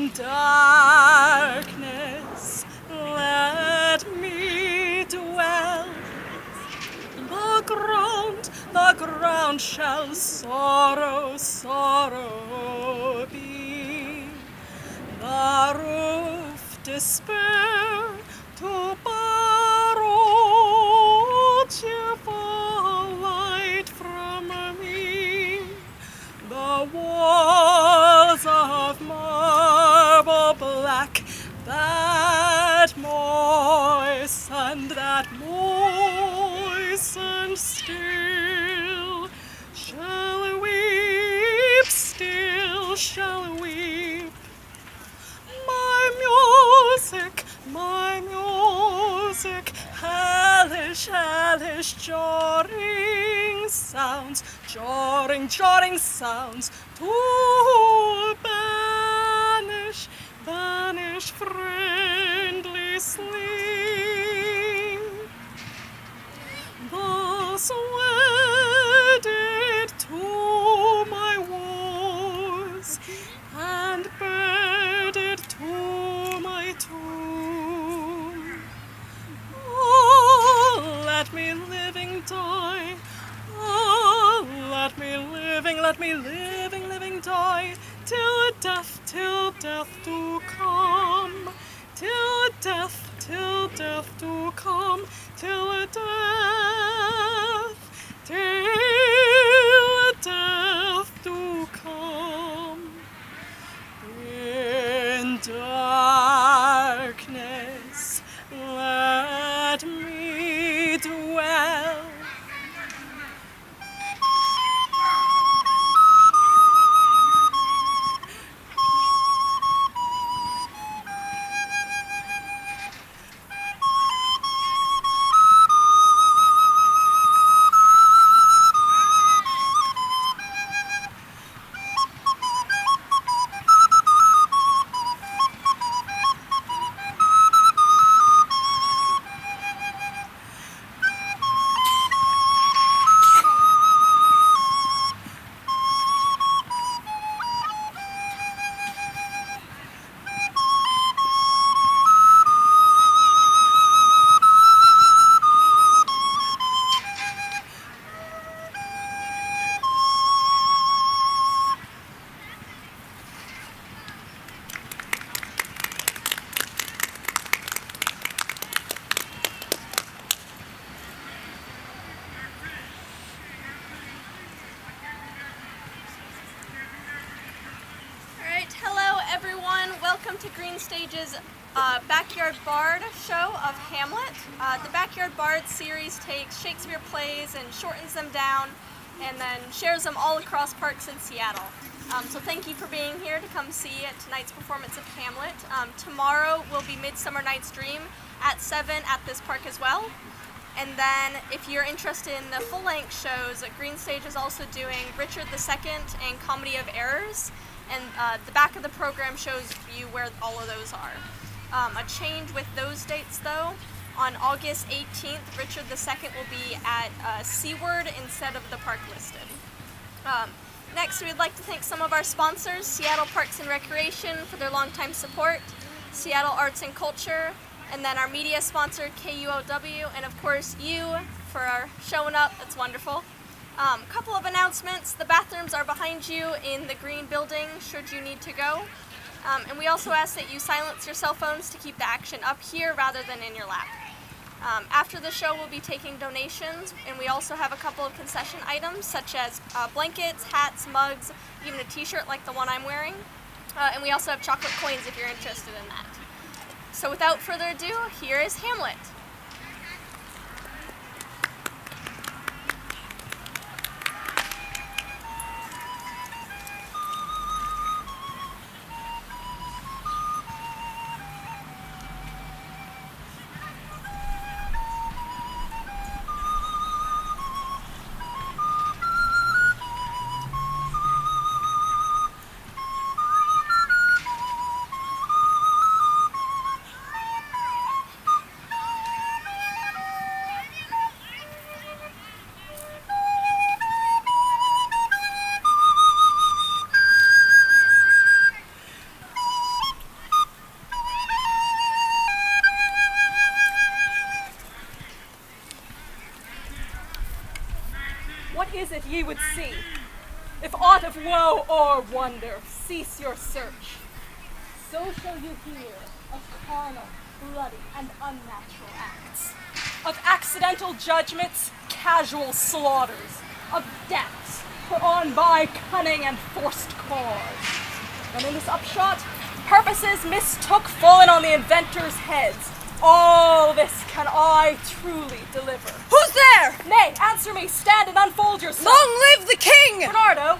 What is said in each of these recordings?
In darkness let me dwell. The ground shall sorrow, sorrow be. The roof despair to borrow cheerful light from me. The walls of marble black that moistened still shall weep, still shall weep. My music, hellish, jarring sounds, jarring sounds, to banish friendly sleep. Thus wedded to my woes, and bedded to my tomb. Oh, let me living die. Oh, let me living die, till death do come, till death do come, till death do come. In darkness let me dwell. Stage's Backyard Bard show of Hamlet. The Backyard Bard series takes Shakespeare plays and shortens them down and then shares them all across parks in Seattle. So thank you for being here to come see tonight's performance of Hamlet. Tomorrow will be Midsummer Night's Dream at 7 at this park as well. And then if you're interested in the full-length shows, Green Stage is also doing Richard II and Comedy of Errors. And the back of the program shows you where all of those are. A change with those dates though, on August 18th, Richard II will be at Seaward instead of the park listed. Next, we'd like to thank some of our sponsors, Seattle Parks and Recreation for their longtime support, Seattle Arts and Culture, and then our media sponsor, KUOW, and of course you for showing up. That's wonderful. Couple of announcements. The bathrooms are behind you in the green building should you need to go. And we also ask that you silence your cell phones to keep the action up here rather than in your lap. After the show, we'll be taking donations, and we also have a couple of concession items such as blankets, hats, mugs, even a t-shirt like the one I'm wearing. And we also have chocolate coins if you're interested in that. So without further ado, here is Hamlet. that ye would see. If aught of woe or wonder, cease your search. So shall you hear of carnal, bloody, and unnatural acts, of accidental judgments, casual slaughters, of deaths put on by cunning and forced cause. And in this upshot, purposes mistook fallen on the inventors' heads. All this can I truly deliver. Who's there? Nay, answer me. Stand and unfold yourself. Long live the king! Bernardo.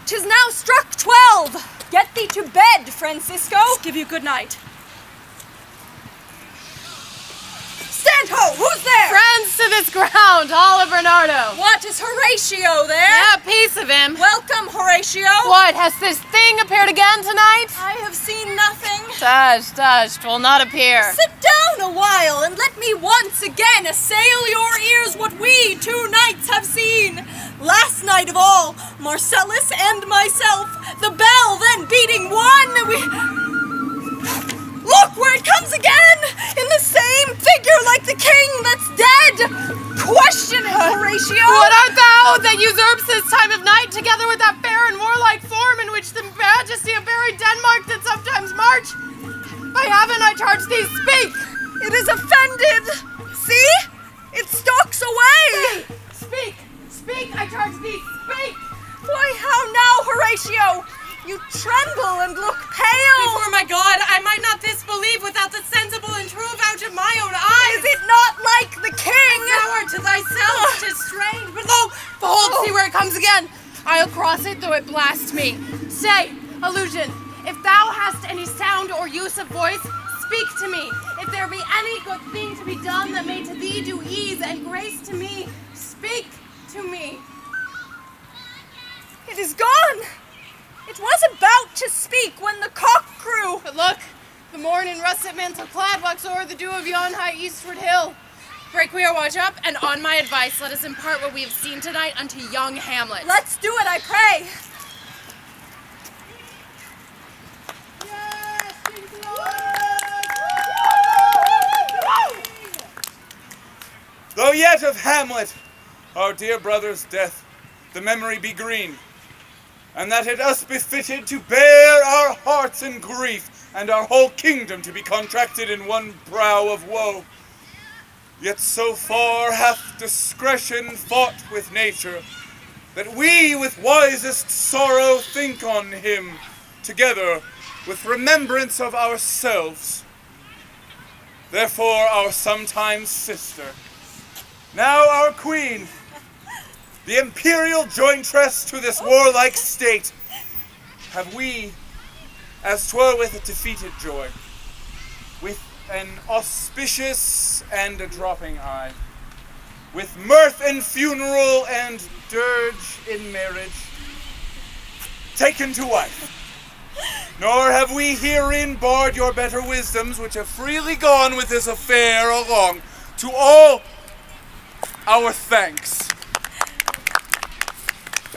'Tis now struck 12. Get thee to bed, Francisco. Let's give you good night. Stand ho! Who's there? Friends to this ground, all of Bernardo. What, is Horatio there? Yeah, a piece of him. Welcome, Horatio. What, has this thing appeared again tonight? I have seen nothing. Tush, 'twill not appear. Sit down a while, and let me once again assail your ears what we 2 nights have seen. Last night of all, Marcellus and myself, the bell then beating one, Look where it comes again! In the same figure like the king that's dead! Question it, Horatio! What art thou that usurps this time of night together with that fair and warlike form in which the majesty of very Denmark did sometimes march? By heaven, I charge thee, speak! It is offended! See? It stalks away! Speak, I charge thee, speak! Why, how now, Horatio? You tremble and look pale! Before my God, I might not disbelieve without the sensible and true avouch of my own eyes! Is it not like the king? Thou art to thyself, 'tis strange, but lo, behold, see where it comes again! I'll cross it, though it blast me. Say, illusion, if thou hast any sound or use of voice, speak to me. If there be any good thing to be done that may to thee do ease and grace to me, speak to me. It is gone! It was about to speak when the cock crew. But look, the morn in russet mantle clad walks o'er the dew of yon high eastward hill. Break we our watch up, and on my advice, let us impart what we have seen tonight unto young Hamlet. Let's do it, I pray. Though yet of Hamlet, our dear brother's death, the memory be green, and that it us befitted to bear our hearts in grief, and our whole kingdom to be contracted in one brow of woe. Yet so far hath discretion fought with nature, that we with wisest sorrow think on him, together with remembrance of ourselves. Therefore our sometime sister, now our queen, the imperial jointress to this warlike state, have we, as 'twere with a defeated joy, with an auspicious and a dropping eye, with mirth in funeral and dirge in marriage, taken to wife. Nor have we herein barred your better wisdoms, which have freely gone with this affair along, to all our thanks.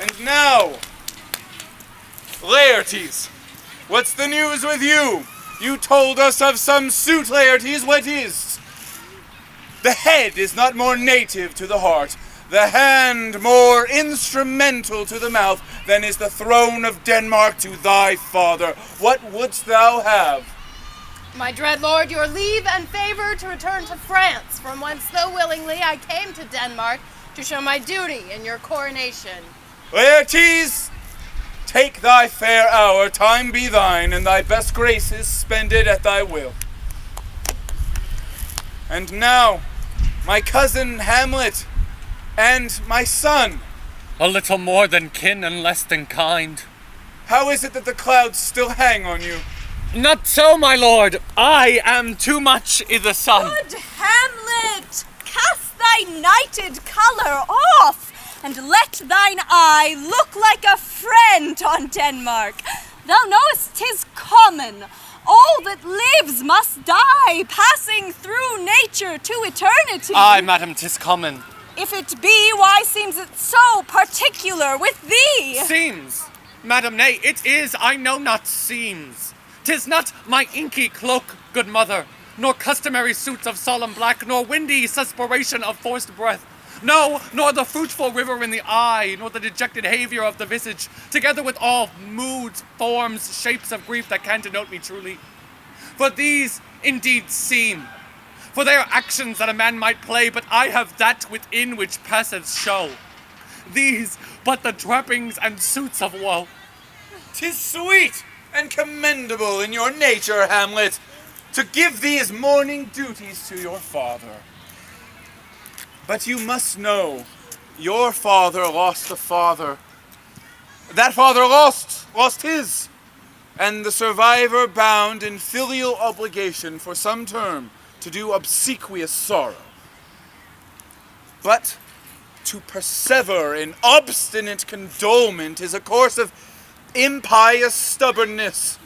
And now, Laertes, what's the news with you? You told us of some suit, Laertes. What is? The head is not more native to the heart, the hand more instrumental to the mouth, than is the throne of Denmark to thy father. What wouldst thou have? My dread lord, your leave and favor to return to France, from whence, though willingly, I came to Denmark to show my duty in your coronation. Laertes, take thy fair hour, time be thine, and thy best graces spend it at thy will. And now, my cousin Hamlet, and my son. A little more than kin and less than kind. How is it that the clouds still hang on you? Not so, my lord. I am too much i' the sun. Good Hamlet, cast thy nighted colour off, and let thine eye look like a friend on Denmark. Thou knowest 'tis common. All that lives must die, passing through nature to eternity. Aye, madam, 'tis common. If it be, why seems it so particular with thee? Seems. Madam, nay, it is, I know not seems. 'Tis not my inky cloak, good mother, nor customary suits of solemn black, nor windy suspiration of forced breath, No, nor the fruitful river in the eye, nor the dejected behavior of the visage, together with all moods, forms, shapes of grief that can denote me truly. For these indeed seem, for they are actions that a man might play, but I have that within which passeth show. These but the trappings and suits of woe. 'Tis sweet and commendable in your nature, Hamlet, to give these mourning duties to your father. But you must know, your father lost a father. That father lost his, and the survivor bound in filial obligation for some term to do obsequious sorrow. But to persever in obstinate condolement is a course of impious stubbornness.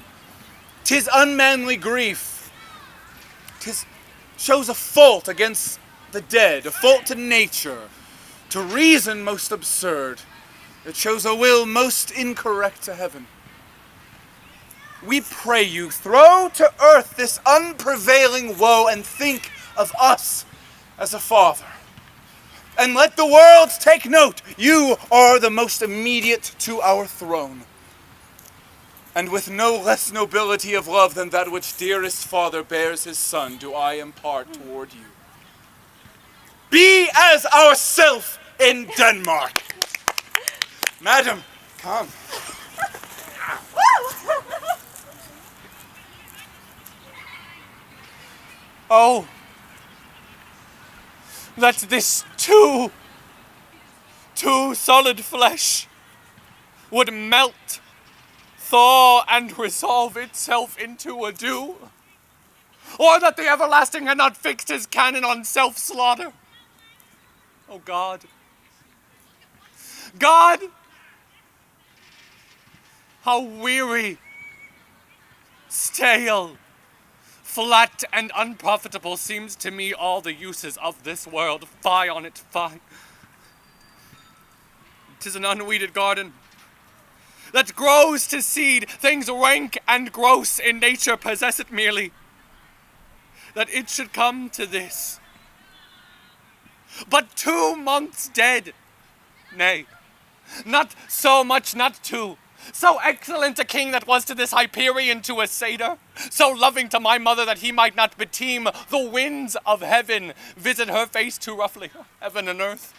'Tis unmanly grief. 'Tis shows a fault against the dead, a fault to nature, to reason most absurd. It shows a will most incorrect to heaven. We pray you, throw to earth this unprevailing woe and think of us as a father. And let the world take note, you are the most immediate to our throne. And with no less nobility of love than that which dearest father bears his son, do I impart toward you. Be as ourself in Denmark. Madam, come. Oh, that this too solid flesh would melt, thaw, and resolve itself into a dew, or that the everlasting had not fixed his canon on self-slaughter. Oh God, God, how weary, stale, flat and unprofitable seems to me all the uses of this world. Fie on it, fie. 'Tis an unweeded garden that grows to seed. Things rank and gross in nature possess it merely. That it should come to this. But 2 months dead. Nay, not so much, not 2. So excellent a king that was to this Hyperion to a satyr, so loving to my mother that he might not beteem the winds of heaven visit her face too roughly, heaven and earth.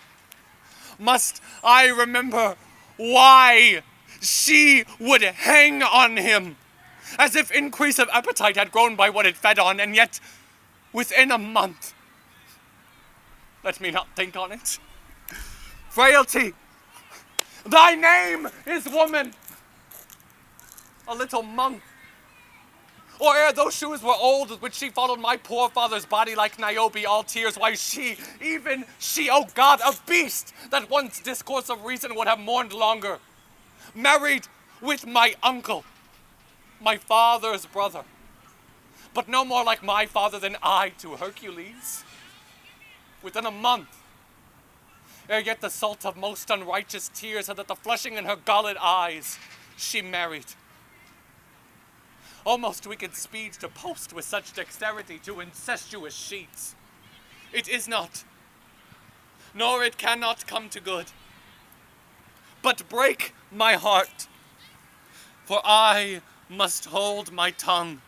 Must I remember why she would hang on him, as if increase of appetite had grown by what it fed on, and yet within a month, let me not think on it. Frailty, thy name is woman. A little month. Or ere those shoes were old with which she followed my poor father's body like Niobe, all tears, why she, even she, oh God, a beast that once discourse of reason would have mourned longer, married with my uncle, my father's brother, but no more like my father than I to Hercules. Within a month, ere yet the salt of most unrighteous tears had that the flushing in her galled eyes, she married. Almost we could speed to post with such dexterity to incestuous sheets. It is not, nor it cannot come to good, but break my heart, for I must hold my tongue.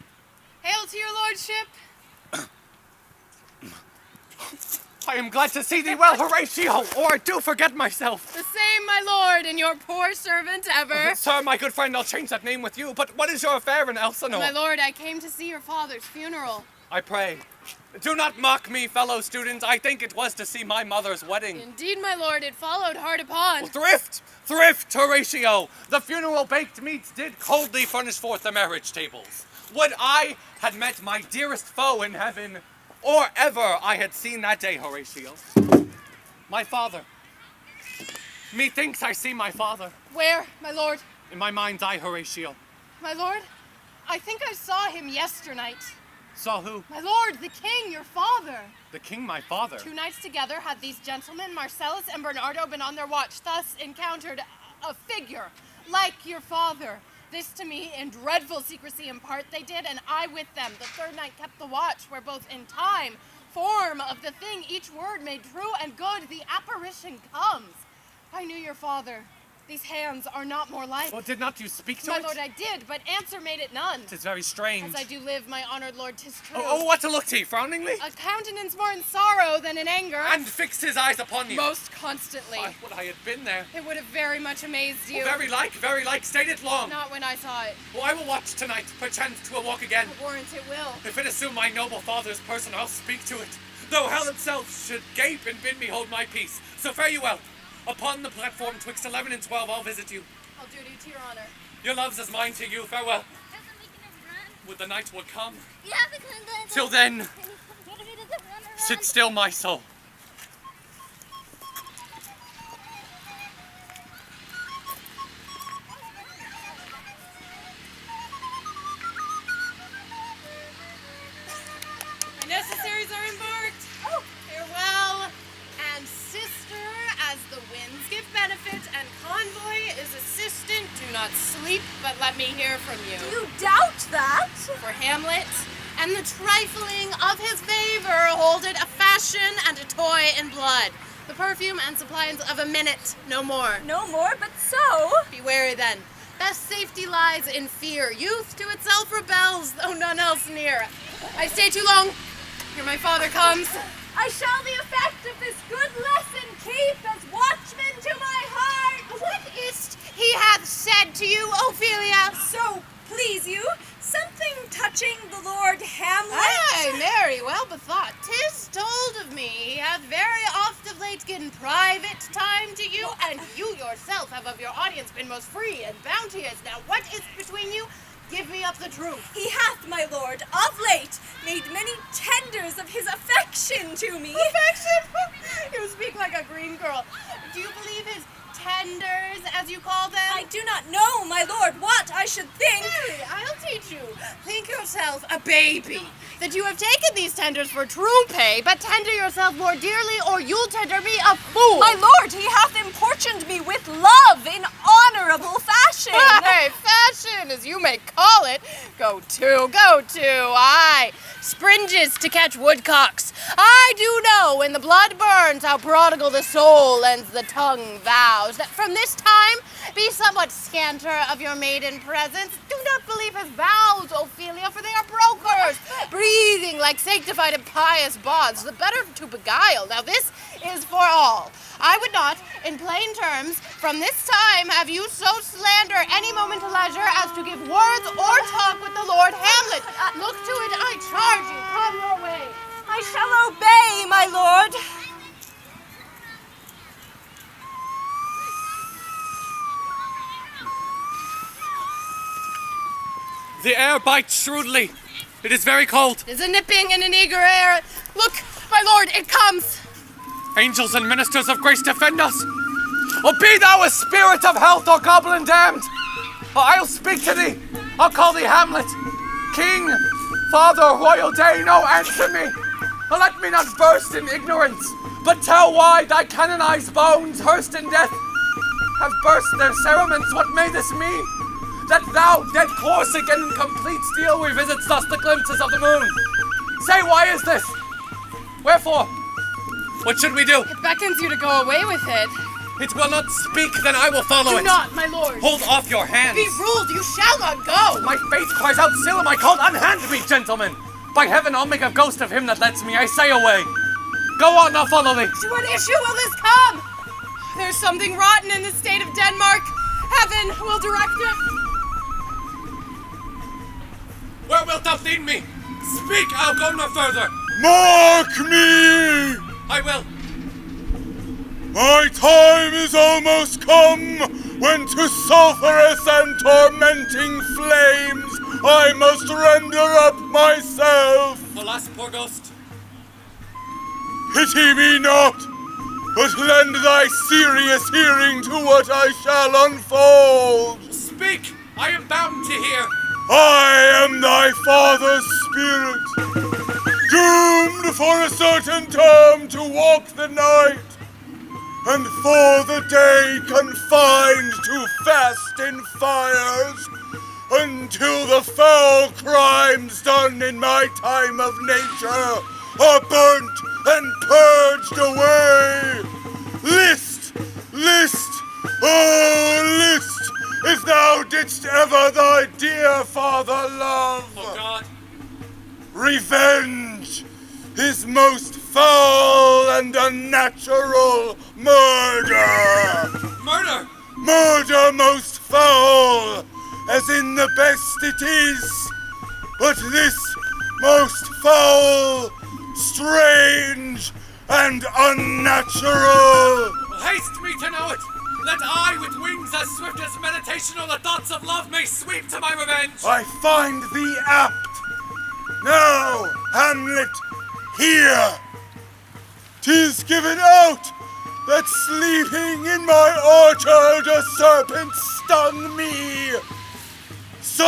Hail to your lordship! I am glad to see thee well, Horatio, or I do forget myself. The same, my lord, and your poor servant ever. Sir, my good friend, I'll change that name with you, but what is your affair in Elsinore? My lord, I came to see your father's funeral. I pray, do not mock me, fellow students. I think it was to see my mother's wedding. Indeed, my lord, it followed hard upon. Thrift, Horatio. The funeral baked meats did coldly furnish forth the marriage tables. Would I had met my dearest foe in heaven, or ever I had seen that day, Horatio. My father. Methinks I see my father. Where, my lord? In my mind's eye, Horatio. My lord, I think I saw him yesternight. Saw who? My lord, the king, your father. The king, my father. 2 nights together had these gentlemen, Marcellus and Bernardo, been on their watch, thus encountered a figure like your father. This to me in dreadful secrecy in part they did, and I with them. The 3rd night kept the watch, where both in time form of the thing, each word made true and good, the apparition comes. I knew your father. These hands are not more like. Well, did not you speak to My it? lord, I did, but answer made it none. 'Tis very strange. As I do live, my honored lord, 'tis true. Oh, what to look to, frowningly? A countenance more in sorrow than in anger. And fixed his eyes upon you. Most constantly. Why, would I had been there. It would have very much amazed you. Oh, very like, stayed it long. Not when I saw it. Oh, I will watch tonight, perchance 'twill walk again. I warrant it will. If it assume my noble father's person, I'll speak to it. Though hell itself should gape and bid me hold my peace. So fare you well. Upon the platform twixt 11 and 12, I'll visit you. I'll duty to your honor. Your love's as mine to you. Farewell. Would the night would come. Yeah, because Till then, sit still, my soul. My necessaries are embarked. Oh, farewell. And sister, as the winds give benefit and convoy is assistant, do not sleep, but let me hear from you. You doubt that? For Hamlet and the trifling of his favor hold it a fashion and a toy in blood. The perfume and suppliance of a minute, no more. No more, but so. Be wary then. Best safety lies in fear. Youth to itself rebels, though none else near. I stay too long. Here my father comes. I shall the effect of this good lesson keep as watchman to my heart. What is't he hath said to you, Ophelia? So, please you, something touching the Lord Hamlet. Aye, Mary, well bethought. 'Tis told of me he hath very oft of late given private time to you, and you yourself have of your audience been most free and bounteous. Now what is between you? Give me up the truth. He hath, my lord, of late made many tenders of his affection to me. Affection? You speak like a green girl. Do you believe his tenders, as you call them? I do not know, my lord, what I should think. Mary, I'll teach you. Think yourself a baby. That you have taken these tenders for true pay, but tender yourself more dearly, or you'll tender me a fool. My lord, he hath importuned me with love in honorable fashion. Hey, fashion, as you may call it. Go to, aye. Springes to catch woodcocks. I do know when the blood burns how prodigal the soul lends the tongue vows. That from this time be somewhat scanter of your maiden presence. Do not believe his vows, Ophelia, for they are brokers, breathing like sanctified and pious bawds, the better to beguile. Now this is for all. I would not, in plain terms, from this time have you so slander any moment of leisure as to give words or talk with the Lord Hamlet. Look to it, I charge you. Come your way. I shall obey, my lord. The air bites shrewdly. It is very cold. There's a nipping and an eager air. Look, my lord, it comes. Angels and ministers of grace defend us. Or be thou a spirit of health or goblin damned. Or I'll speak to thee. I'll call thee Hamlet. King, father, royal day, no answer me. Or let me not burst in ignorance, but tell why thy canonized bones, hearsed in death, have burst their cerements. What may this mean? That thou, dead Corsic in complete steel, revisitst us the glimpses of the moon. Say, why is this? Wherefore? What should we do? It beckons you to go away with it. It will not speak, then I will follow it. Do not, my lord. Hold off your hands. Be ruled, you shall not go. My faith cries out, still am I called? Unhand me, gentlemen. By heaven, I'll make a ghost of him that lets me. I say away. Go on, now follow me. To what issue will this come? There's something rotten in the state of Denmark. Heaven will direct it. Where wilt thou lead me? Speak, I'll go no further. Mark me! I will. My time is almost come, when to sulphurous and tormenting flames I must render up myself. Alas, poor ghost. Pity me not, but lend thy serious hearing to what I shall unfold. Speak, I am bound to hear. I am thy father's spirit, doomed for a certain term to walk the night, and for the day confined to fast in fires, until the foul crimes done in my time of nature are burnt and purged away. List, list, oh list, if thou didst ever thy dear father love. Oh God. Revenge is most foul and unnatural murder. Murder! Murder most foul, as in the best it is, but this most foul, strange, and unnatural. Haste me to know it! Let I, with wings as swift as meditation or the thoughts of love, may sweep to my revenge! I find thee apt. Now, Hamlet, hear. 'Tis given out that sleeping in my orchard a serpent stung me. So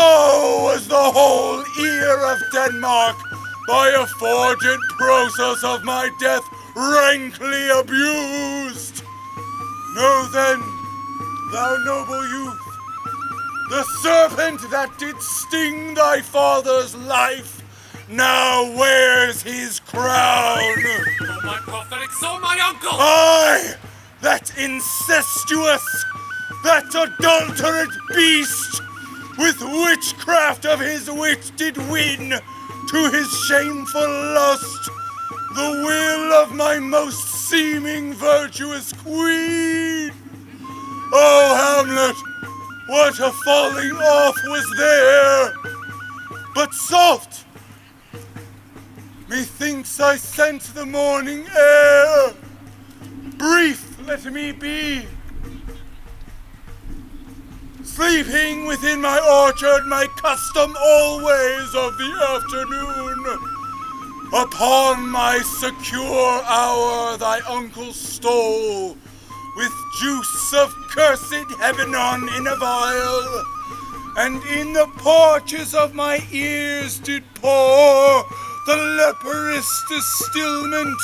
was the whole ear of Denmark by a forged process of my death rankly abused. Know then, thou noble youth, the serpent that did sting thy father's life now wears his crown. Oh, my prophetic soul, my uncle! I, that incestuous, that adulterate beast, with witchcraft of his wit did win to his shameful lust the will of my most seeming virtuous queen. Oh, Hamlet, what a falling off was there! But soft! Methinks I scent the morning air. Brief let me be. Sleeping within my orchard, my custom always of the afternoon. Upon my secure hour thy uncle stole, with juice of cursed Hebenon in a vial, and in the porches of my ears did pour the leprous distilment,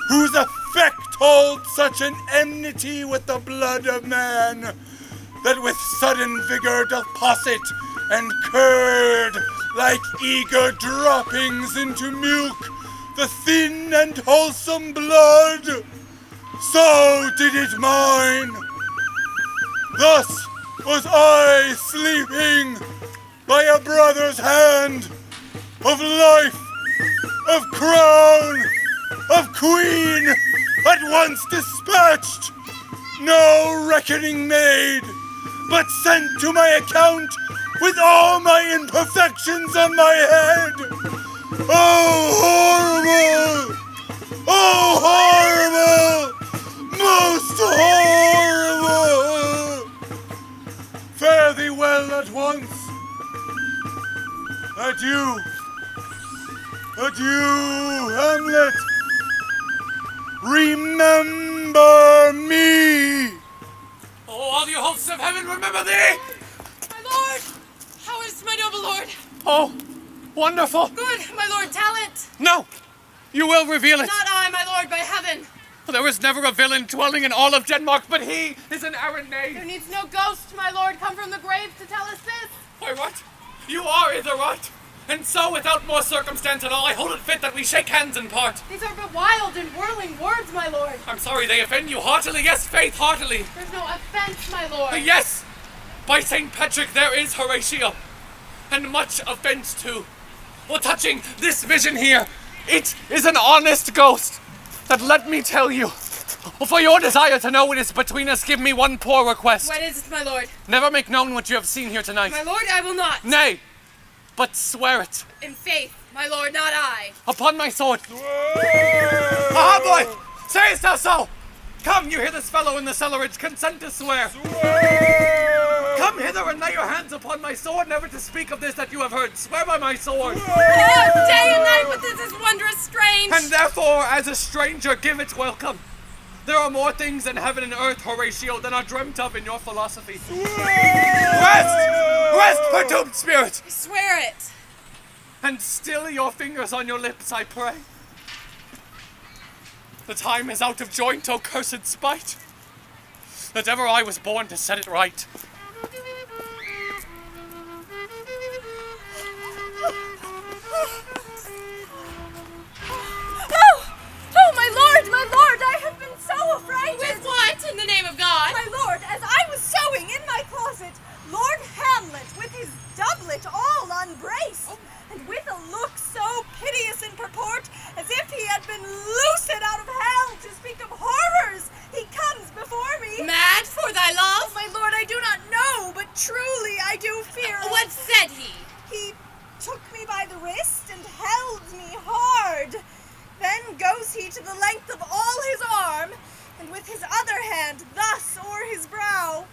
whose effect holds such an enmity with the blood of man, that with sudden vigor doth posset and curd like eager droppings into milk the thin and wholesome blood. So did it mine. Thus was I sleeping by a brother's hand, of life, of crown, of queen, at once dispatched, no reckoning made, but sent to my account with all my imperfections on my head. Oh, horrible! Oh, horrible! Most horrible! Fare thee well at once. Adieu. Adieu, Hamlet. Remember me. Oh, all you hosts of heaven, remember thee! My lord! How is my noble lord? Oh, wonderful! Good, my lord, tell it! No! You will reveal it! Not I, my lord, by heaven! There was never a villain dwelling in all of Denmark, but he is an errant knave! There needs no ghost, my lord, come from the grave to tell us this! Why, what? You are either right! And so, without more circumstance at all, I hold it fit that we shake hands and part. These are but wild and whirling words, my lord! I'm sorry they offend you heartily, yes, faith, heartily! There's no offense, my lord! Yes! By St. Patrick there is Horatio, and much offense too. Well, touching this vision here, it is an honest ghost, that let me tell you, for your desire to know what is between us, give me one poor request. What is it, my lord? Never make known what you have seen here tonight. My lord, I will not! Nay, but swear it. In faith, my lord, not I! Upon my sword. Ah, boy! Sayest thou so? Come, you hear this fellow in the cellarage, consent to swear. Come hither and lay your hands upon my sword, never to speak of this that you have heard. Swear by my sword. Oh, day and night, but this is wondrous strange! And therefore, as a stranger, give it welcome. There are more things in heaven and earth, Horatio, than are dreamt of in your philosophy. Rest! Rest, perturbed spirit! I swear it! And still your fingers on your lips, I pray. The time is out of joint, O cursed spite, that ever I was born to set it right. united. With what, in the name of God? My lord, as I was sewing in my closet, Lord Hamlet, with his doublet all unbraced, and with a look so piteous in purport, as if he had been loosed out of hell to speak of horrors, he comes before me. Mad for thy love? My lord, I do not know, but truly I do fear. What said he? He took me by the wrist and held me hard. Then goes he to the length of all his arm, and with his other hand thus o'er his brow,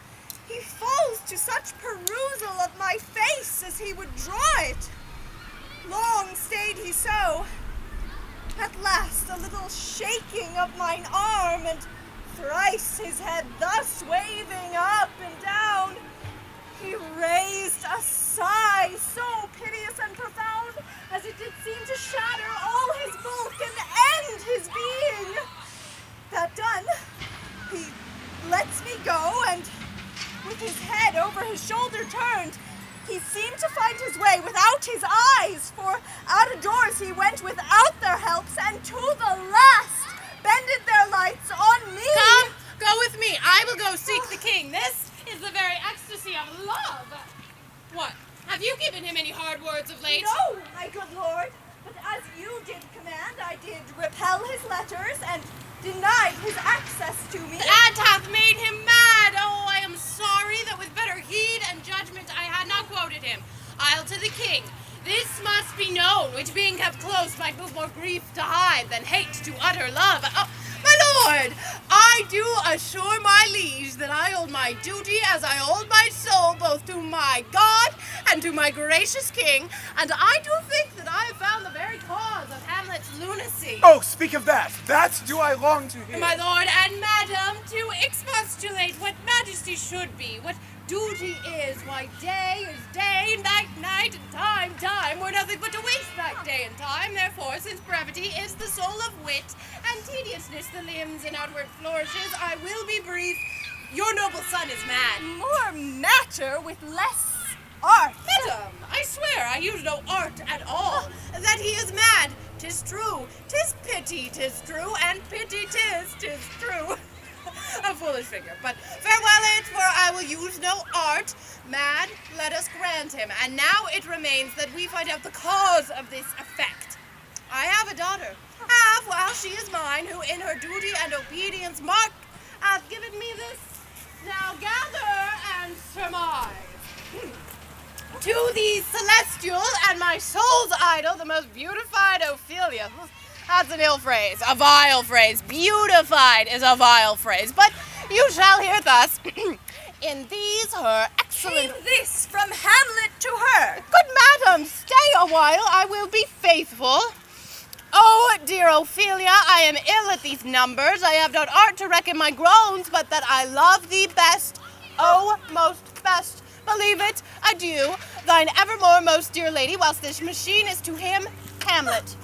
he falls to such perusal of my face as he would draw it. Long stayed he so. At last a little shaking of mine arm, and thrice his head thus waving up and down, he raised a sigh so piteous and profound as it did seem to shatter all his bulk and end his being. That done, he lets me go, and with his head over his shoulder turned, he seemed to find his way without his eyes, for out of doors he went without their helps, and to the last bended their lights on me. Come, go with me. I will go seek the king. This is the very ecstasy of love. What? Have you given him any hard words of late? No, my good lord, but as you did command, I did repel his letters and denied his access to me. That hath made him mad. Oh, I am sorry that with better heed and judgment I had not quoted him. I'll to the king. This must be known, which being kept close might move more grief to hide than hate to utter love. Oh, my lord, I do assure my liege that I hold my duty as I hold my soul both to my God and to my gracious king, and I do think that I have found the very cause of Hamlet's lunacy. Oh, speak of that. That do I long to hear. My lord and madam, to expostulate what majesty should be, what duty is, why day is day, night, night, and time, time, were nothing but to waste that day and time. Therefore, since brevity is the soul of wit, and tediousness the limbs and outward flourishes, I will be brief. Your noble son is mad. More matter with less art. Madam, I swear I use no art at all. That he is mad, 'tis true. 'Tis pity, 'tis true, and pity 'tis true. A foolish figure, but farewell it, for I will use no art. Mad, let us grant him. And now it remains that we find out the cause of this effect. I have a daughter, while she is mine, who in her duty and obedience marked hath given me this. Now gather and surmise. To the celestial and my soul's idol, the most beautified Ophelia. That's an ill phrase, a vile phrase. Beautified is a vile phrase, but you shall hear thus. In these her excellent... Came this from Hamlet to her. Good madam, stay a while, I will be faithful. Oh, dear Ophelia, I am ill at these numbers. I have not art to reckon my groans, but that I love thee best. Oh, most best. Believe it, adieu, thine evermore most dear lady, whilst this machine is to him, Hamlet.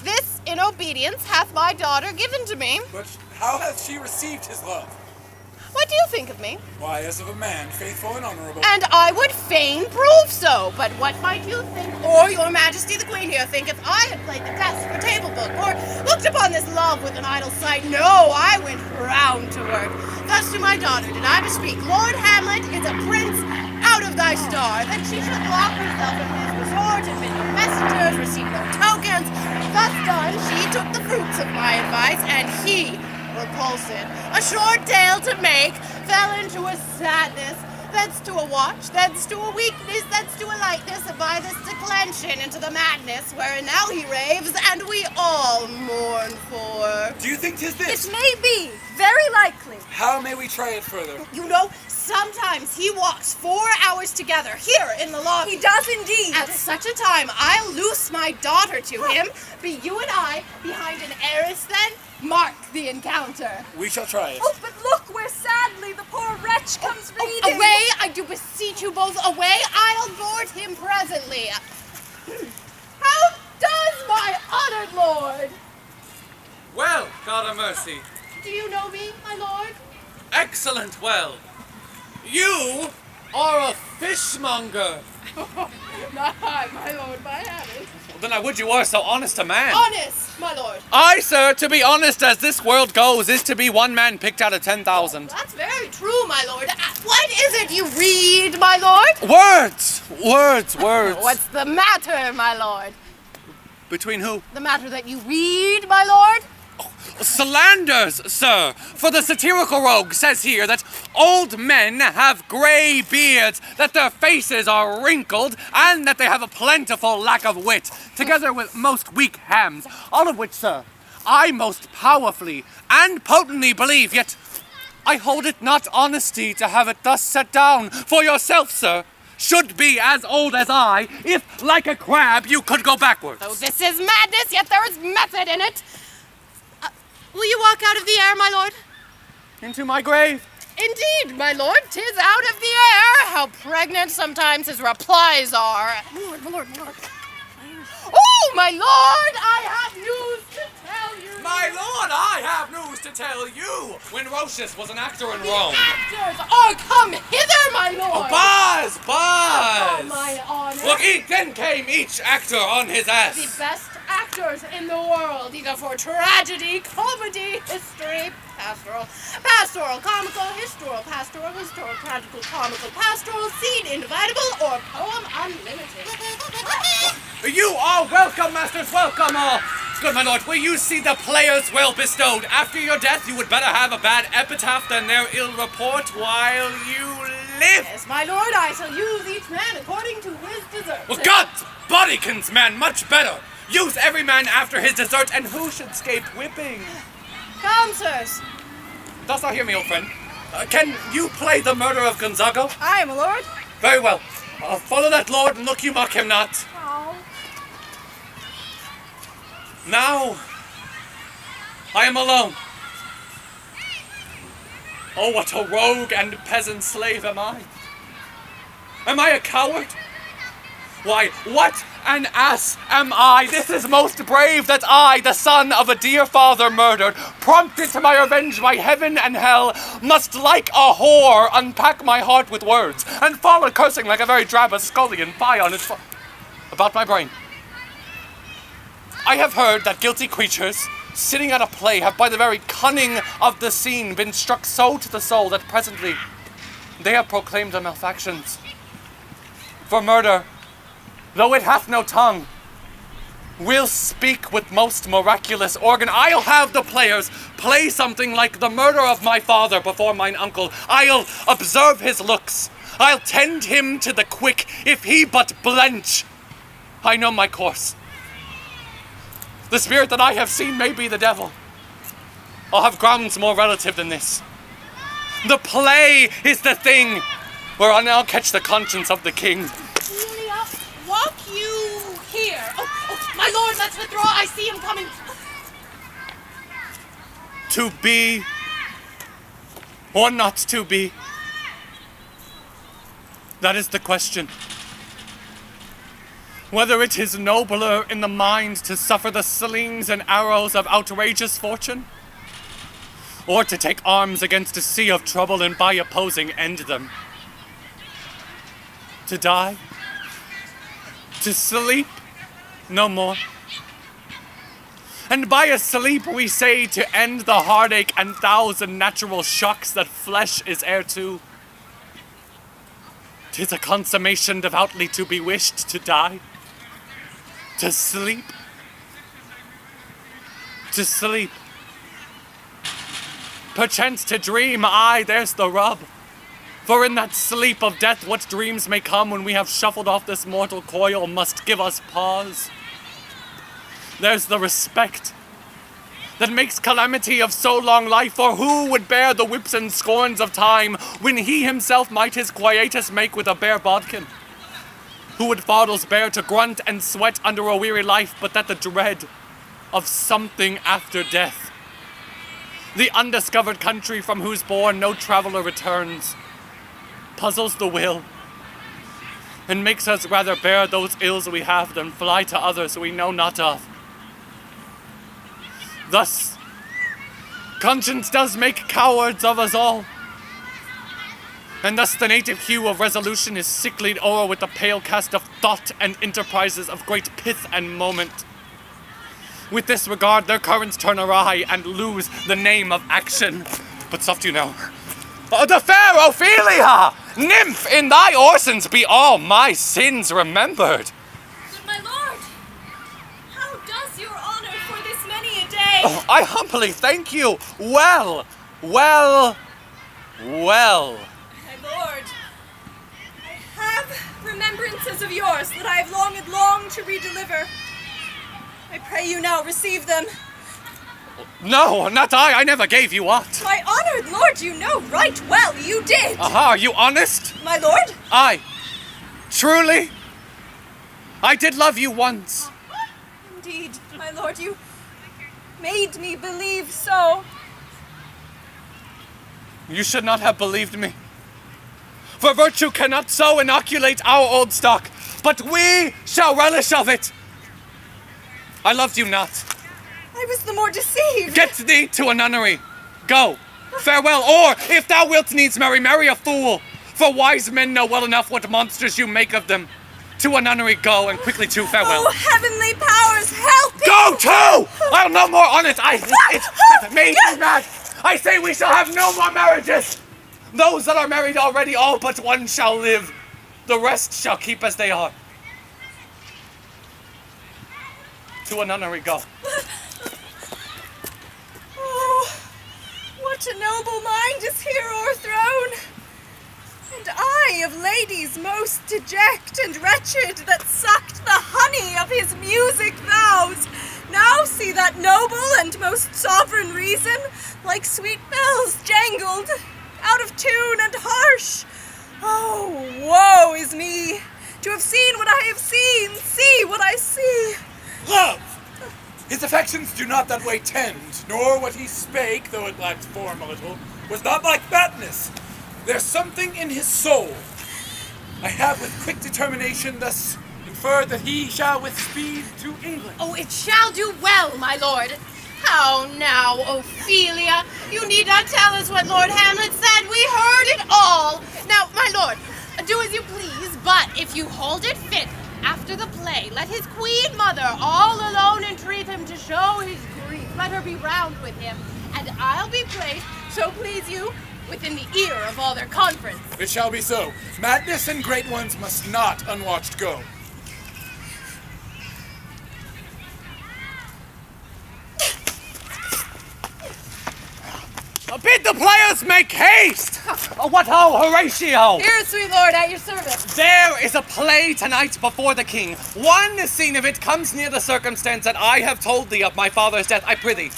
This, in obedience, hath my daughter given to me. But how hath she received his love? What do you think of me? Why, as of a man, faithful and honorable. And I would fain prove so, but what might you think, or your majesty the queen here think, if I had played the desk or table book, or looked upon this love with an idle sight? No, I went round to work. Thus to my daughter did I bespeak, Lord Hamlet is a prince out of thy star, that she should lock herself in his resort, admit no messengers, receive no tokens. Thus done, she took the fruits of my advice, and he, repulsed, a short tale to make, fell into a sadness, thence to a watch, thence to a weakness, thence to a lightness, and by this declension into the madness, wherein now he raves, and we all mourn for. Do you think 'tis this? It may be, very likely. How may we try it further? You know, sometimes he walks 4 hours together, here in the lobby. He does indeed. At such a time, I'll loose my daughter to him. Be you and I behind an arras then? Mark the encounter. We shall try it. Oh, but look where sadly the poor wretch comes reading. Away, I do beseech you both, away. I'll board him presently. How does my honored lord? Well, God of mercy. Do you know me, my lord? Excellent well. You are a fishmonger. Not I, my lord, by heaven. Then I would you were so honest a man. Honest, my lord. Aye, sir, to be honest as this world goes is to be one man picked out of 10,000. That's very true, my lord. What is it you read, my lord? Words! What's the matter, my lord? Between who? The matter that you read, my lord? Slanders, sir. For the satirical rogue says here that old men have grey beards, that their faces are wrinkled, and that they have a plentiful lack of wit, together with most weak hams. All of which, sir, I most powerfully and potently believe, yet I hold it not honesty to have it thus set down. For yourself, sir, should be as old as I, if, like a crab, you could go backwards. Oh, this is madness, yet there is method in it. Will you walk out of the air, my lord? Into my grave. Indeed, my lord, 'tis out of the air. How pregnant sometimes his replies are. My lord. Oh, my lord, I have news to tell you. My lord, I have news to tell you. When Rocius was an actor in Rome. Actors are come hither, my lord. Buzz! Oh, my honor. Look, then came each actor on his ass. The best actors in the world, either for tragedy, comedy, history, pastoral, comical, pastoral, tragical, comical, pastoral, scene indivisible, or poem unlimited. You are welcome, masters, welcome all. Good, my lord, will you see the players well bestowed? After your death, you would better have a bad epitaph than their ill report while you live. Yes, my lord, I shall use each man according to his deserts. Well, God's bodykins, man, much better. Use every man after his desert, and who should scape whipping? Come, sirs. Dost thou hear me, old friend? Can you play the murder of Gonzago? I am a lord. Very well. Follow that lord, and look you mock him not. Oh. Now, I am alone. Oh, what a rogue and peasant slave am I. Am I a coward? Why, what an ass am I! This is most brave that I, the son of a dear father murdered, prompted to my revenge by heaven and hell, must like a whore unpack my heart with words, and fall a cursing like a very drab scullion fie on its about my brain. I have heard that guilty creatures, sitting at a play, have by the very cunning of the scene been struck so to the soul that presently they have proclaimed their malefactions. For murder, though it hath no tongue, will speak with most miraculous organ. I'll have the players play something like the murder of my father before mine uncle. I'll observe his looks. I'll tend him to the quick, if he but blench. I know my course. The spirit that I have seen may be the devil. I'll have grounds more relative than this. The play is the thing whereon I'll catch the conscience of the king. Ophelia, walk you here. Oh, my lord, let's withdraw. I see him coming. To be or not to be? That is the question. Whether it is nobler in the mind to suffer the slings and arrows of outrageous fortune, or to take arms against a sea of trouble and by opposing end them. To die? To sleep? No more. And by a sleep we say to end the heartache and thousand natural shocks that flesh is heir to. 'Tis a consummation devoutly to be wished to die. To sleep. To sleep. Perchance to dream, aye, there's the rub. For in that sleep of death, what dreams may come when we have shuffled off this mortal coil must give us pause. There's the respect that makes calamity of so long life, for who would bear the whips and scorns of time when he himself might his quietus make with a bare bodkin? Who would fardels bear to grunt and sweat under a weary life, but that the dread of something after death, the undiscovered country from whose bourne no traveler returns, puzzles the will, and makes us rather bear those ills we have than fly to others we know not of. Thus, conscience does make cowards of us all. And thus the native hue of resolution is sicklied o'er with the pale cast of thought and enterprises of great pith and moment. With this regard, their currents turn awry and lose the name of action. But soft you know. The fair Ophelia! Nymph, in thy orisons be all my sins remembered. But my lord, how does your honor for this many a day? Oh, I humbly thank you. Well. My lord, I have remembrances of yours that I have longed to redeliver. I pray you now receive them. No, not I never gave you aught. My honored lord, you know right well you did. Aha, are you honest? My lord? Aye. Truly? I did love you once. Indeed, my lord, you made me believe so. You should not have believed me. For virtue cannot so inoculate our old stock, but we shall relish of it. I loved you not. I was the more deceived. Get thee to a nunnery. Go. Farewell, or, if thou wilt needs marry a fool. For wise men know well enough what monsters you make of them. To a nunnery go, and quickly to farewell. Oh, heavenly powers, help me! Go to! I'll no more on it. It hath made me mad. I say we shall have no more marriages. Those that are married already, all but one shall live. The rest shall keep as they are. To a nunnery go. Oh, what a noble mind is here o'erthrown! And I of ladies most deject and wretched that sucked the honey of his music vows, now see that noble and most sovereign reason, like sweet bells jangled, out of tune and harsh. Oh, woe is me, to have seen what I have seen, see what I see. Love! His affections do not that way tend, nor what he spake, though it lacked form a little, was not like fatness. There's something in his soul. I have with quick determination thus inferred that he shall with speed to England. Oh, it shall do well, my lord. How now, Ophelia? You need not tell us what Lord Hamlet said. We heard it all. Now, my lord, do as you please, but if you hold it fit, after the play, let his queen mother all alone entreat him to show his grief. Let her be round with him, and I'll be placed, so please you, within the ear of all their conference. It shall be so. Madness and great ones must not unwatched go. Bid the players make haste! What ho, Horatio! Here, sweet lord, at your service. There is a play tonight before the king. One scene of it comes near the circumstance that I have told thee of my father's death. I prithee,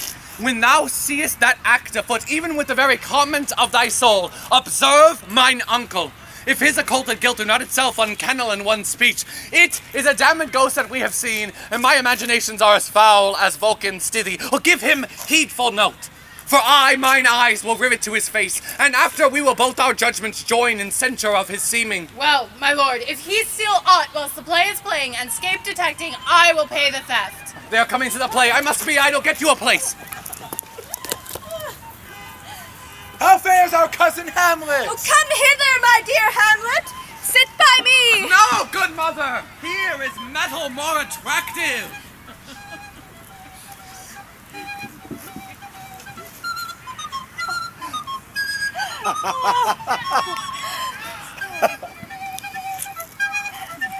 when thou seest that act afoot, even with the very comment of thy soul, observe mine uncle. If his occulted guilt do not itself uncannel in one speech, it is a damned ghost that we have seen, and my imaginations are as foul as Vulcan's stithy. Oh, give him heedful note. For mine eyes will rivet to his face, and after we will both our judgments join in censure of his seeming. Well, my lord, if he steal aught whilst the play is playing and escape detecting, I will pay the theft. They are coming to the play. I must be idle. Get you a place. How fares our cousin Hamlet? Oh, come hither, my dear Hamlet. Sit by me. No, good mother. Here is metal more attractive.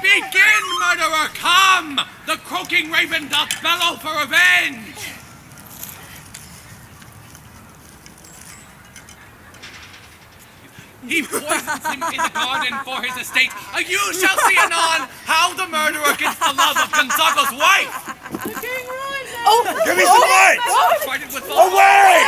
Begin, murderer, come! The croaking raven doth bellow for revenge! He poisons him in the garden for his estate. You shall see anon how the murderer gets the love of Gonzago's wife! Oh, Give me some light! Fight it with Away!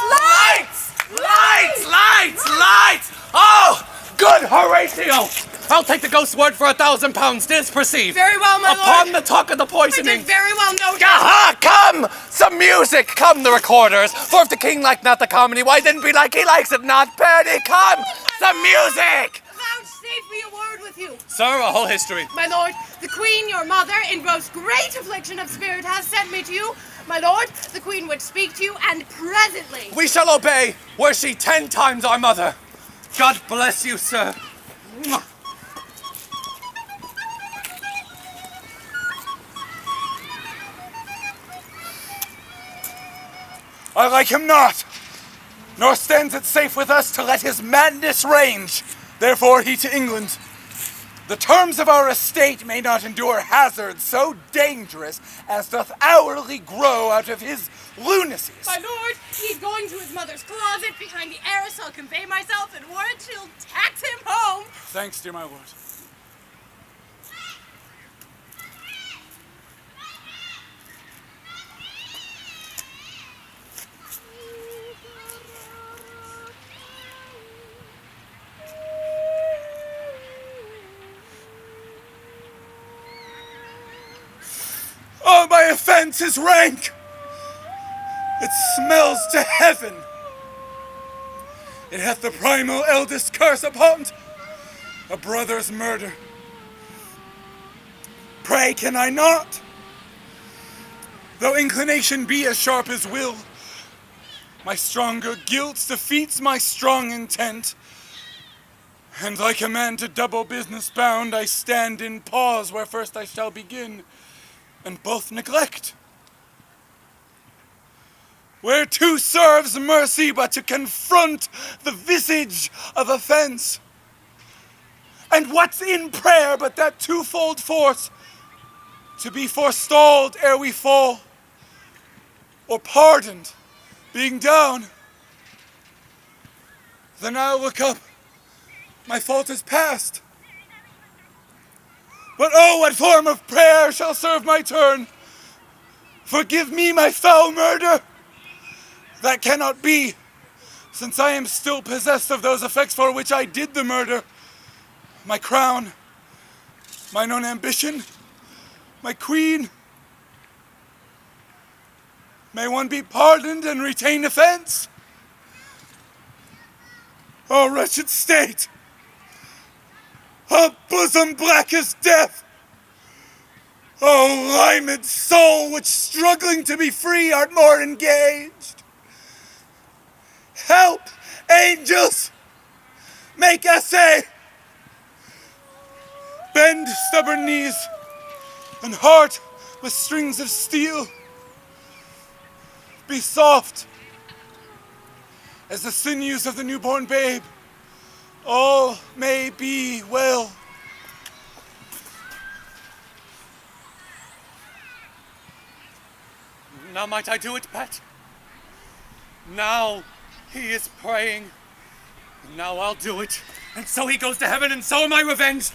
Lights! Lights! Lights! Lights! Oh! Good Horatio! I'll take the ghost's word for £1,000. Dis perceive. Very well, my lord. Upon the talk of the I poisoning. did very well noted. Aha! Come! Some music! Come, the recorders! For if the king like not the comedy, why then be like he likes it not? Parody, come! Some music! Vouchsafe me a word with you. Sir, a whole history. My lord, the queen, your mother, in most great affliction of spirit, has sent me to you. My lord, the queen would speak to you, and presently. We shall obey, were she 10 times our mother. God bless you, sir. I like him not, nor stands it safe with us to let his madness range. Therefore he to England. The terms of our estate may not endure hazard so dangerous as doth hourly grow out of his lunacies. My lord, he's going to his mother's closet behind the arras. I'll convey myself, and warrant she'll tax him home. Thanks, dear my lord. Oh, my offense is rank! It smells to heaven! It hath the primal eldest curse upon't, a brother's murder. Pray, can I not? Though inclination be as sharp as will, my stronger guilt defeats my strong intent, and like a man to double business bound, I stand in pause where first I shall begin, and both neglect. Whereto serves mercy but to confront the visage of offense? And what's in prayer but that twofold force, to be forestalled ere we fall, or pardoned, being down? Then I'll look up, my fault is past. But oh, what form of prayer shall serve my turn? Forgive me my foul murder? That cannot be, since I am still possessed of those effects for which I did the murder. My crown, mine own ambition, my queen. May one be pardoned and retain offense? Oh, wretched state! A bosom black as death! Oh, limed soul, which struggling to be free art more engaged! Help, angels! Make essay! Bend stubborn knees, and heart with strings of steel. Be soft as the sinews of the newborn babe. All may be well. Now might I do it, pet? Now he is praying. Now I'll do it. And so he goes to heaven, and so am I revenged.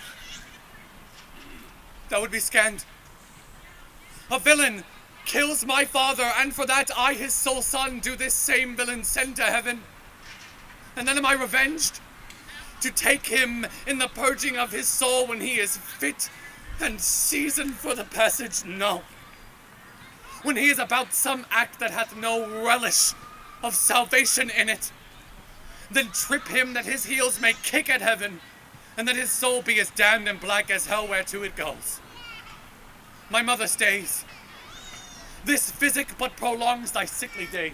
That would be scanned. A villain kills my father, and for that I, his sole son, do this same villain send to heaven. And then am I revenged? To take him in the purging of his soul when he is fit and seasoned for the passage? No. When he is about some act that hath no relish of salvation in it, then trip him that his heels may kick at heaven, and that his soul be as damned and black as hell whereto it goes. My mother stays. This physic but prolongs thy sickly days.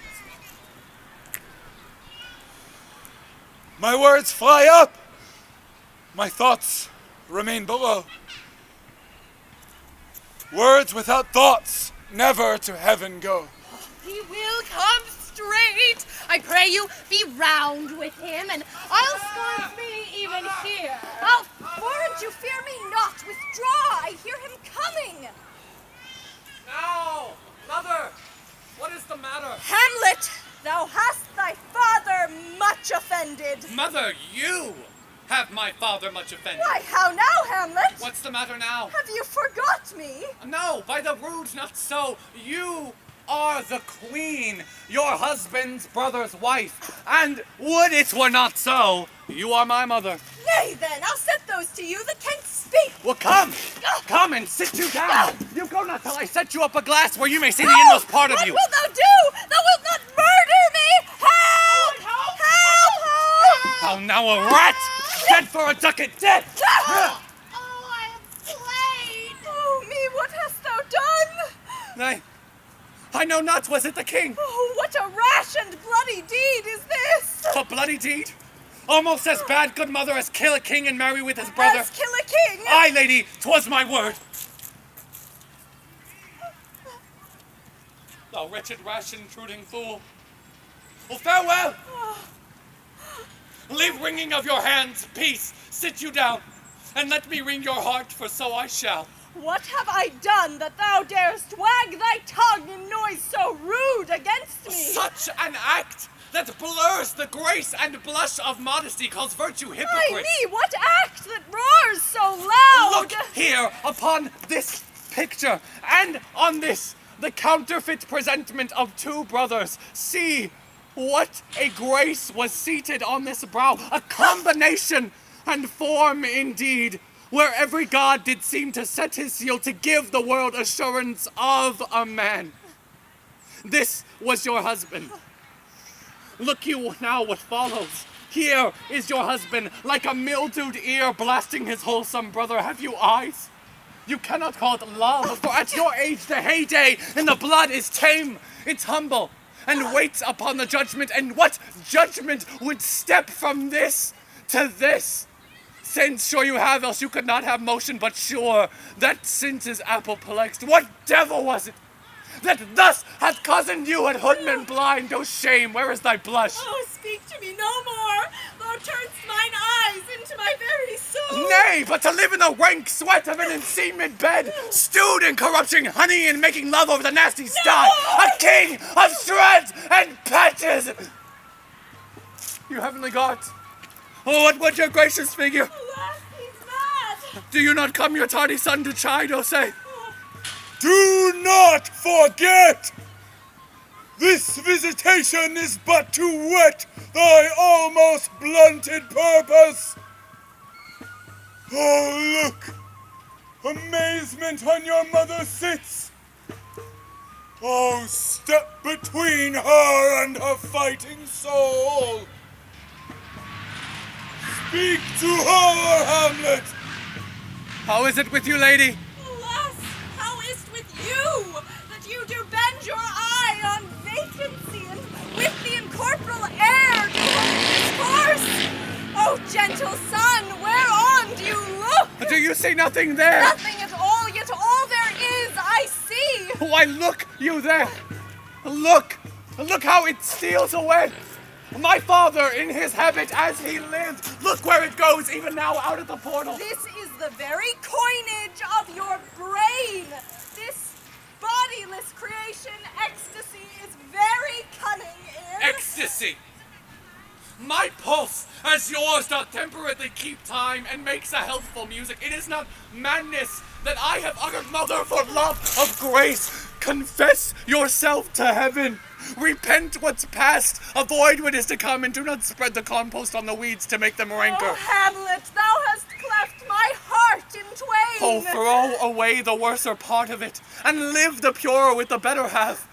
My words fly up, my thoughts remain below. Words without thoughts never to heaven go. He will come straight. I pray you, be round with him, and I'll scorn me even here. Oh, warrant you, fear me not. Withdraw, I hear him coming. Now, mother, what is the matter? Hamlet, thou hast thy father much offended. Mother, you have my father much offended. Why, how now, Hamlet? What's the matter now? Have you forgot me? No, by the rood, not so. You are the queen, your husband's brother's wife. And would it were not so, you are my mother. Nay then, I'll set those to you that can speak. Well, come and sit you down. You go not till I set you up a glass where you may see the inmost part of you. What wilt thou do? Thou wilt not murder me! Help! Help! Help! Oh, now a rat! Dead for a ducat, dead! Oh, I am slain! Oh, me, what hast thou done? I know not, was it the king? Oh, what a rash and bloody deed is this! A bloody deed? Almost as bad, good mother, as kill a king and marry with his brother. As kill a king! Aye, lady, 'twas my word. Thou wretched, rash, intruding fool. Well, farewell! Leave wringing of your hands, peace, sit you down, and let me wring your heart, for so I shall. What have I done that thou darest wag thy tongue in noise so rude against me? Such an act that blurs the grace and blush of modesty calls virtue hypocrite. Why me, what act that roars so loud? Look here upon this picture, and on this, the counterfeit presentment of two brothers. See what a grace was seated on this brow, a combination and form indeed, where every god did seem to set his seal to give the world assurance of a man. This was your husband. Look you now what follows. Here is your husband, like a mildewed ear blasting his wholesome brother. Have you eyes? You cannot call it love, for at your age the heyday in the blood is tame. It's humble and waits upon the judgment. And what judgment would step from this to this? Since sure you have, else you could not have motion, but sure that since is apoplexed. What devil was it that thus hath cozened you at hoodman blind? Oh shame, where is thy blush? Oh, speak to me no more. Thou turn'st mine eyes into my very soul. Nay, but to live in the rank sweat of an enseamed bed, stewed in corruption, honey, and making love over the nasty sty, a king of shreds and patches. You heavenly gods, oh, what would your gracious figure? Alas, he's mad. Do you not come your tardy son to chide, O say? Do not forget! This visitation is but to whet thy almost blunted purpose. Oh, look! Amazement on your mother sits. Oh, step between her and her fighting soul. Speak to her, Hamlet! How is it with you, lady? Alas, how is't with you, that you do bend your eye on vacancy, and with the incorporeal air do discourse? Oh, gentle son, whereon do you look? Do you see nothing there? Nothing at all, yet all there is I see. Why, look you there. Look how it steals away. My father in his habit as he lived. Look where it goes even now out of the portal. This is the very coinage of your brain. This bodiless creation, ecstasy, is very cunning in... Ecstasy. My pulse, as yours, doth temperately keep time and makes a healthful music. It is not madness that I have uttered, mother, for love of grace. Confess yourself to heaven. Repent what's past, avoid what is to come, and do not spread the compost on the weeds to make them rancor. Oh, Hamlet, thou hast cleft my heart in twain. Oh, throw away the worser part of it, and live the purer with the better half.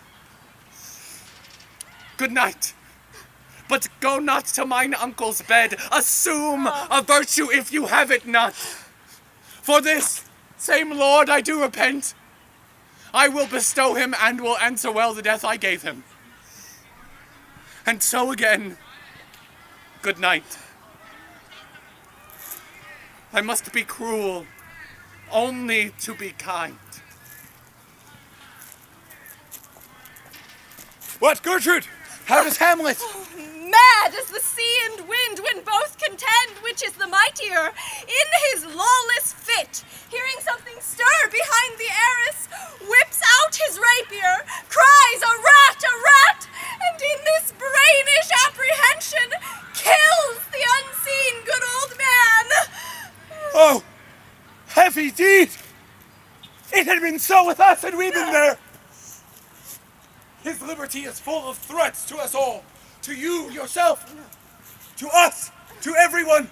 Good night. But go not to mine uncle's bed. Assume a virtue if you have it not. For this same Lord I do repent. I will bestow him and will answer well the death I gave him. And so again, good night. I must be cruel, only to be kind. What, Gertrude? How does Hamlet? Mad as the sea and wind when both contend which is the mightier. In his lawless fit, hearing something stir behind the arras, whips out his rapier, cries, "A rat, a rat!" and in this brainish apprehension kills the unseen good old man. Oh, heavy deed! It had been so with us had we been there. His liberty is full of threats to us all. To you, yourself. To us. To everyone.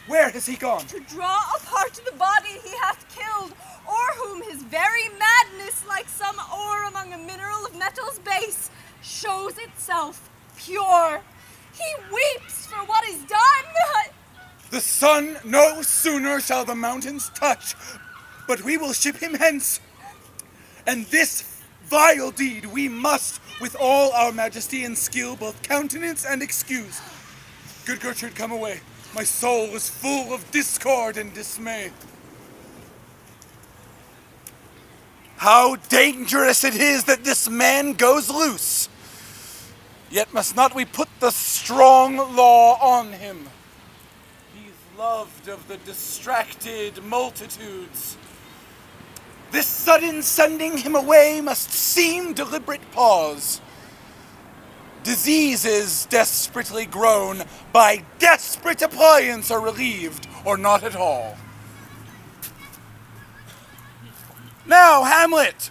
Where has he gone? To draw apart the body he hath killed, or whom his very madness, like some ore among a mineral of metal's base, shows itself pure. He weeps for what is done. The sun no sooner shall the mountains touch, but we will ship him hence. And this vile deed we must, with all our majesty and skill, both countenance and excuse. Good Gertrude, come away. My soul is full of discord and dismay. How dangerous it is that this man goes loose. Yet must not we put the strong law on him. He's loved of the distracted multitudes. This sudden sending him away must seem deliberate pause. Diseases desperately grown by desperate appliance are relieved, or not at all. Now, Hamlet,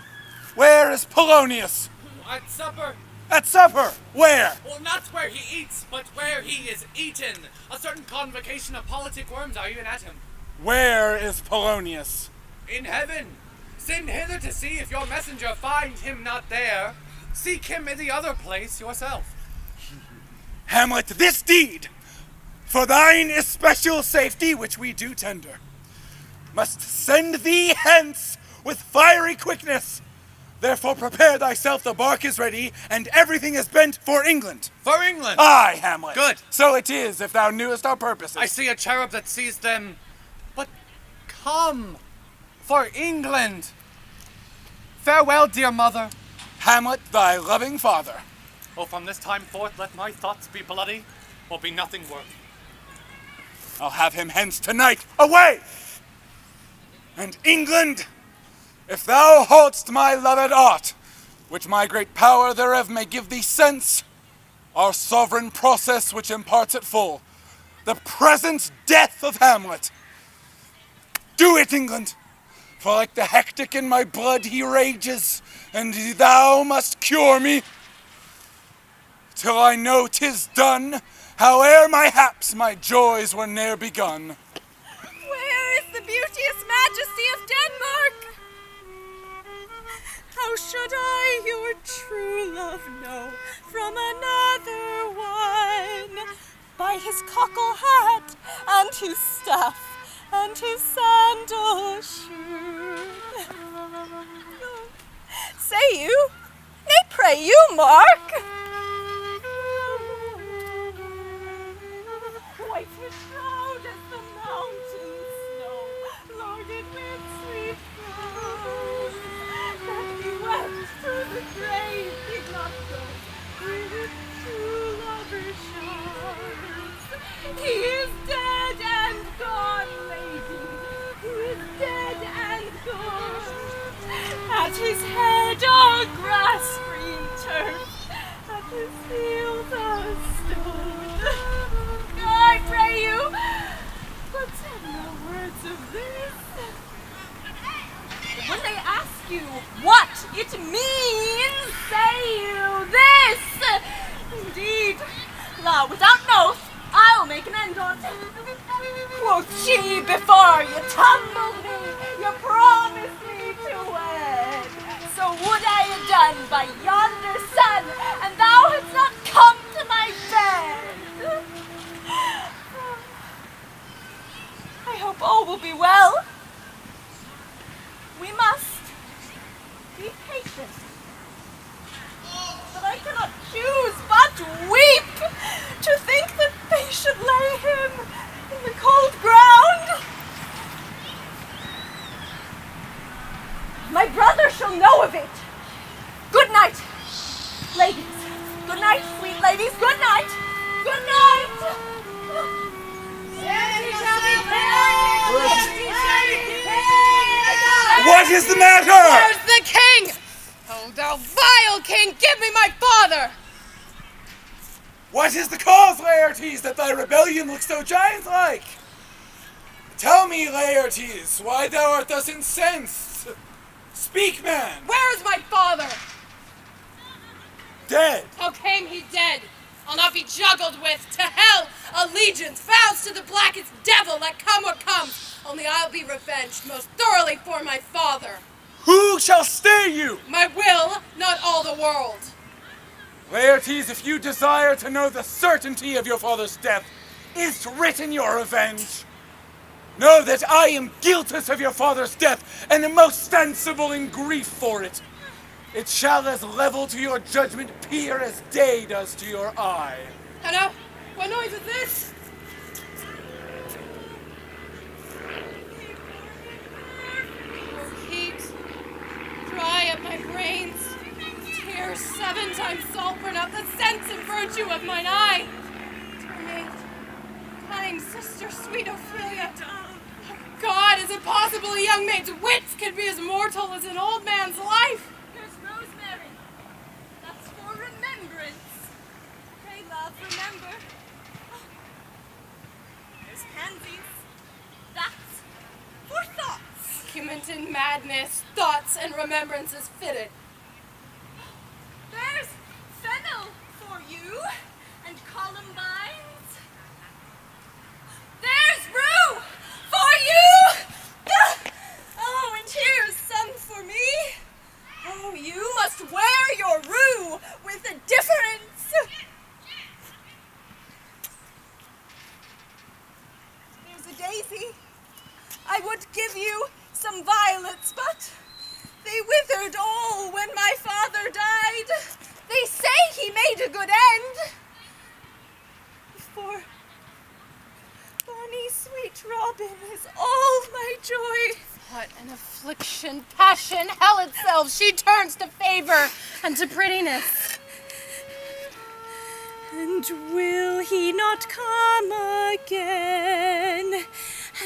where is Polonius? At supper. At supper, where? Well, not where he eats, but where he is eaten. A certain convocation of politic worms are even at him. Where is Polonius? In heaven. Send hither to see if your messenger find him not there. Seek him in the other place yourself. Hamlet, this deed, for thine especial safety, which we do tender, must send thee hence with fiery quickness. Therefore prepare thyself, the bark is ready, and everything is bent for England. For England. Aye, Hamlet. Good. So it is, if thou knewest our purposes. I see a cherub that sees them. But come, for England. Farewell, dear mother. Hamlet, thy loving father. Oh, from this time forth, let my thoughts be bloody, or be nothing worth. I'll have him hence tonight. Away! And England, if thou hold'st my loved aught, which my great power thereof may give thee sense, our sovereign process which imparts it full, the present death of Hamlet. Do it, England, for like the hectic in my blood he rages, and thou must cure me, till I know 'tis done, howe'er my haps my joys were ne'er begun. Where is the beauteous majesty of Denmark? How should I your true love know from another one? By his cockle hat, and his staff, and his sandal shoon. Say you? Nay, pray you, Mark. White his shroud as the mountain snow, loaded with sweet flowers, that he wept through the grave did not go, through his true lover's shards. He is dead and gone, lady, he is dead and gone. At his head a grass-green turf, at his heels a stone. I pray you, but say no words of this. When they ask you what it means, say you this. Indeed, la, without an oath, I'll make an end on't. Quoth she, before you tumbled me, you promised me to wed. So would I have done by yonder sun, and thou hadst not come to my bed. I hope all will be well. We must be patient. But I cannot choose but weep to think that they should lay him in the cold ground. My brother shall know of it. Good night, ladies. Good night, sweet ladies. Good night. Good night. What is the matter? Where's the king? Oh, thou vile king, give me my father! What is the cause, Laertes, that thy rebellion looks so giant-like? Tell me, Laertes, why thou art thus incensed. Speak, man. Where is my father? Dead. How came he dead? I'll not be juggled with. To hell, allegiance, vows to the blackest devil, let come what comes. Only I'll be revenged most thoroughly for my father. Who shall stay you? My will, not all the world. Laertes, if you desire to know the certainty of your father's death, is written your revenge. Know that I am guiltless of your father's death, and am most sensible in grief for it. It shall as level to your judgment peer as day does to your eye. Now, What noise is this? Oh, heat. Dry up my brains. Tears 7 times salt burn out the sense and virtue of mine eye. Turning, kind sister, sweet Ophelia. God, is it possible a young maid's wits could be as mortal as an old man's life? Here's rosemary. That's for remembrance. Pray, love, remember. There's pansies. That's for thoughts. Argument in madness, thoughts and remembrances fitted. There's fennel for you, and columbines. There's rue for you! Oh, and here's some for me. Oh, you must wear your rue with a difference. There's a daisy. I would give you some violets, but they withered all when my father died. They say he made a good end. For bonny sweet Robin is all my joy. What an affliction, passion, hell itself, she turns to favor and to prettiness. And will he not come again?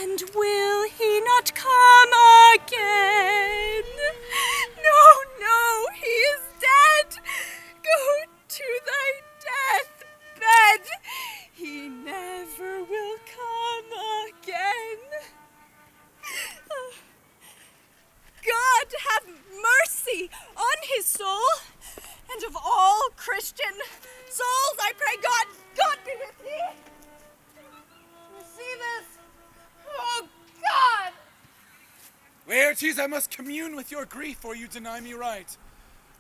And will he not come again? No, no, he is dead. Go to thy deathbed. He never will come again. God have mercy on his soul, and of all Christian souls, I pray God be with thee. You see this? Oh, God! Laertes, I must commune with your grief, or you deny me right.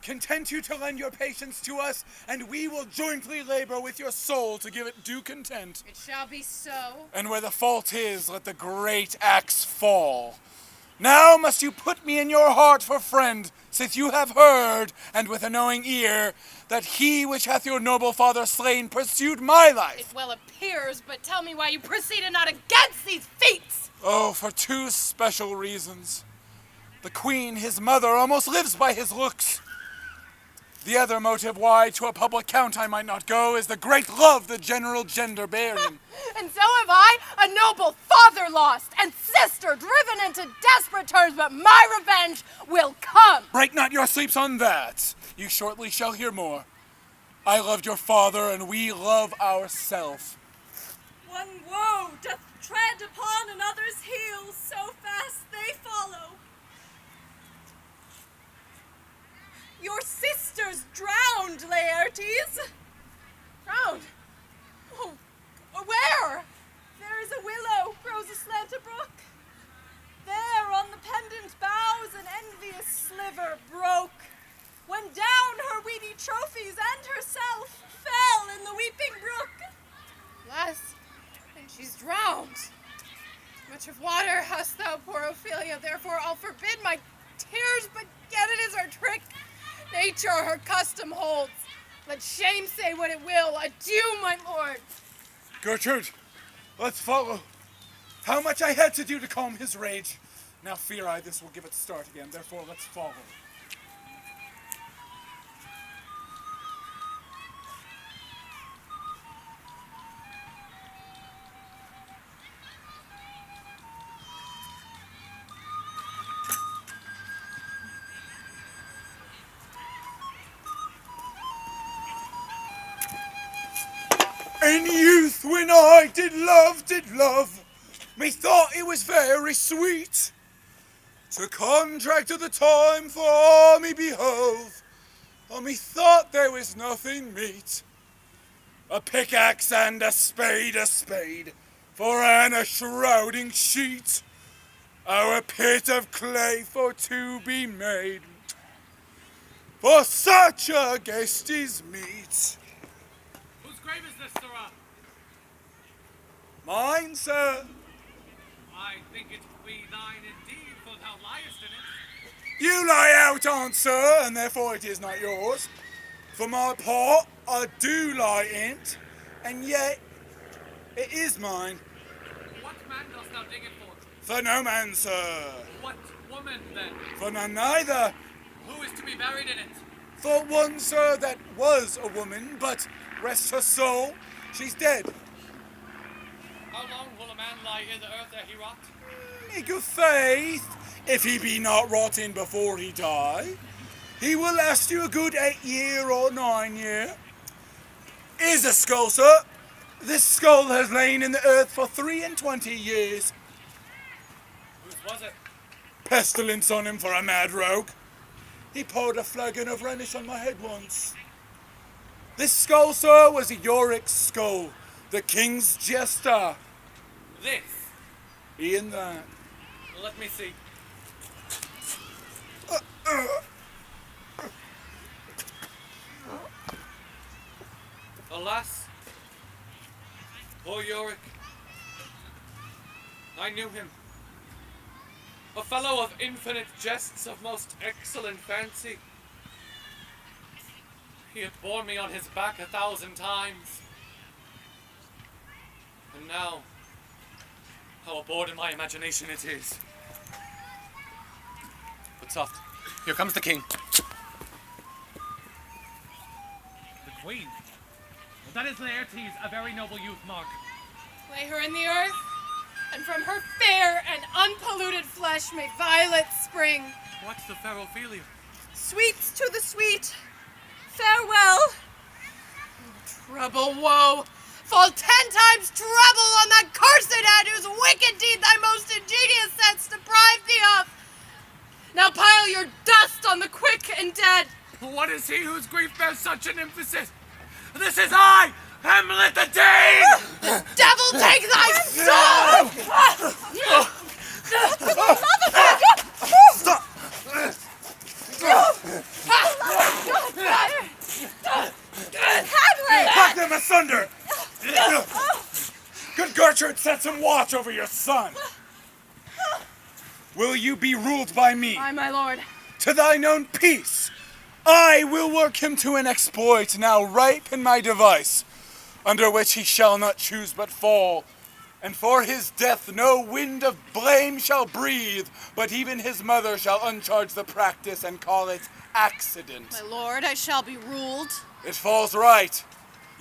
Content you to lend your patience to us, and we will jointly labor with your soul to give it due content. It shall be so. And where the fault is, let the great axe fall. Now must you put me in your heart for friend, since you have heard, and with a knowing ear, that he which hath your noble father slain pursued my life. It well appears, but tell me why you proceeded not against these feats. Oh, for 2 special reasons. The queen, his mother, almost lives by his looks. The other motive why to a public count I might not go is the great love the general gender bear him. And so have I, a noble father lost, and sister driven into desperate terms, but my revenge will come. Break not your sleeps on that. You shortly shall hear more. I loved your father, and we love ourself. One woe doth tread upon another's heels, so fast they follow. Your sister's drowned, Laertes. Drowned? Oh, where? There is a willow grows aslant a brook. There on the pendant boughs an envious sliver broke, when down her weedy trophies and herself fell in the weeping brook. Alas, and she's drowned. Much of water hast thou, poor Ophelia, therefore I'll forbid my tears, but yet it is our trick. Nature her custom holds. Let shame say what it will. Adieu, my lord. Gertrude, let's follow. How much I had to do to calm his rage. Now fear I this will give it start again, therefore let's follow. In youth, when I did love, methought it was very sweet to contract at the time for me behove, or methought there was nothing meet. A pickaxe and a spade, for an shrouding sheet, or a pit of clay for to be made, for such a guest is meet. Whose grave is this, sirrah? Mine, sir. I think it be thine indeed, for thou liest in it. You lie out on, sir, and therefore it is not yours. For my part, I do lie in't, and yet It is mine. What man dost thou dig it for? For no man, sir. What woman, then? For none neither. Who is to be buried in it? For one, sir, that was a woman, but rest her soul, she's dead. How long will a man lie in the earth ere he rot? Make of faith, if he be not rotting before he die, he will last you a good 8 year or 9 year. Here's a skull, sir. This skull has lain in the earth for 23 years. Whose was it? Pestilence on him for a mad rogue. He poured a flagon of Rhenish on my head once. This skull, sir, was a Yorick's skull, the king's jester. This? E'en that. Let me see. Alas, poor Yorick. I knew him. A fellow of infinite jests, of most excellent fancy. He had borne me on his back 1,000 times. And now, how abhorred in my imagination it is. But soft, here comes the king. The queen? Well, that is Laertes, a very noble youth, Mark. Lay her in the earth, and from her fair and unpolluted flesh may violets spring. What's the fair Ophelia? Sweets to the sweet. Farewell. Trouble, woe, fall 10 times trouble on that cursed head whose wicked deed thy most ingenious sense deprived thee of. Now pile your dust on the quick and dead. What is he whose grief bears such an emphasis? This is I, Hamlet the Dane! Devil take thy soul! Stop! Cut them asunder! Good Gerturde, set some watch over your son. Will you be ruled by me? Aye, my lord. To thine own peace. I will work him to an exploit now ripe in my device, under which he shall not choose but fall. And for his death no wind of blame shall breathe, but even his mother shall uncharge the practice and call it accident. My lord, I shall be ruled. It falls right.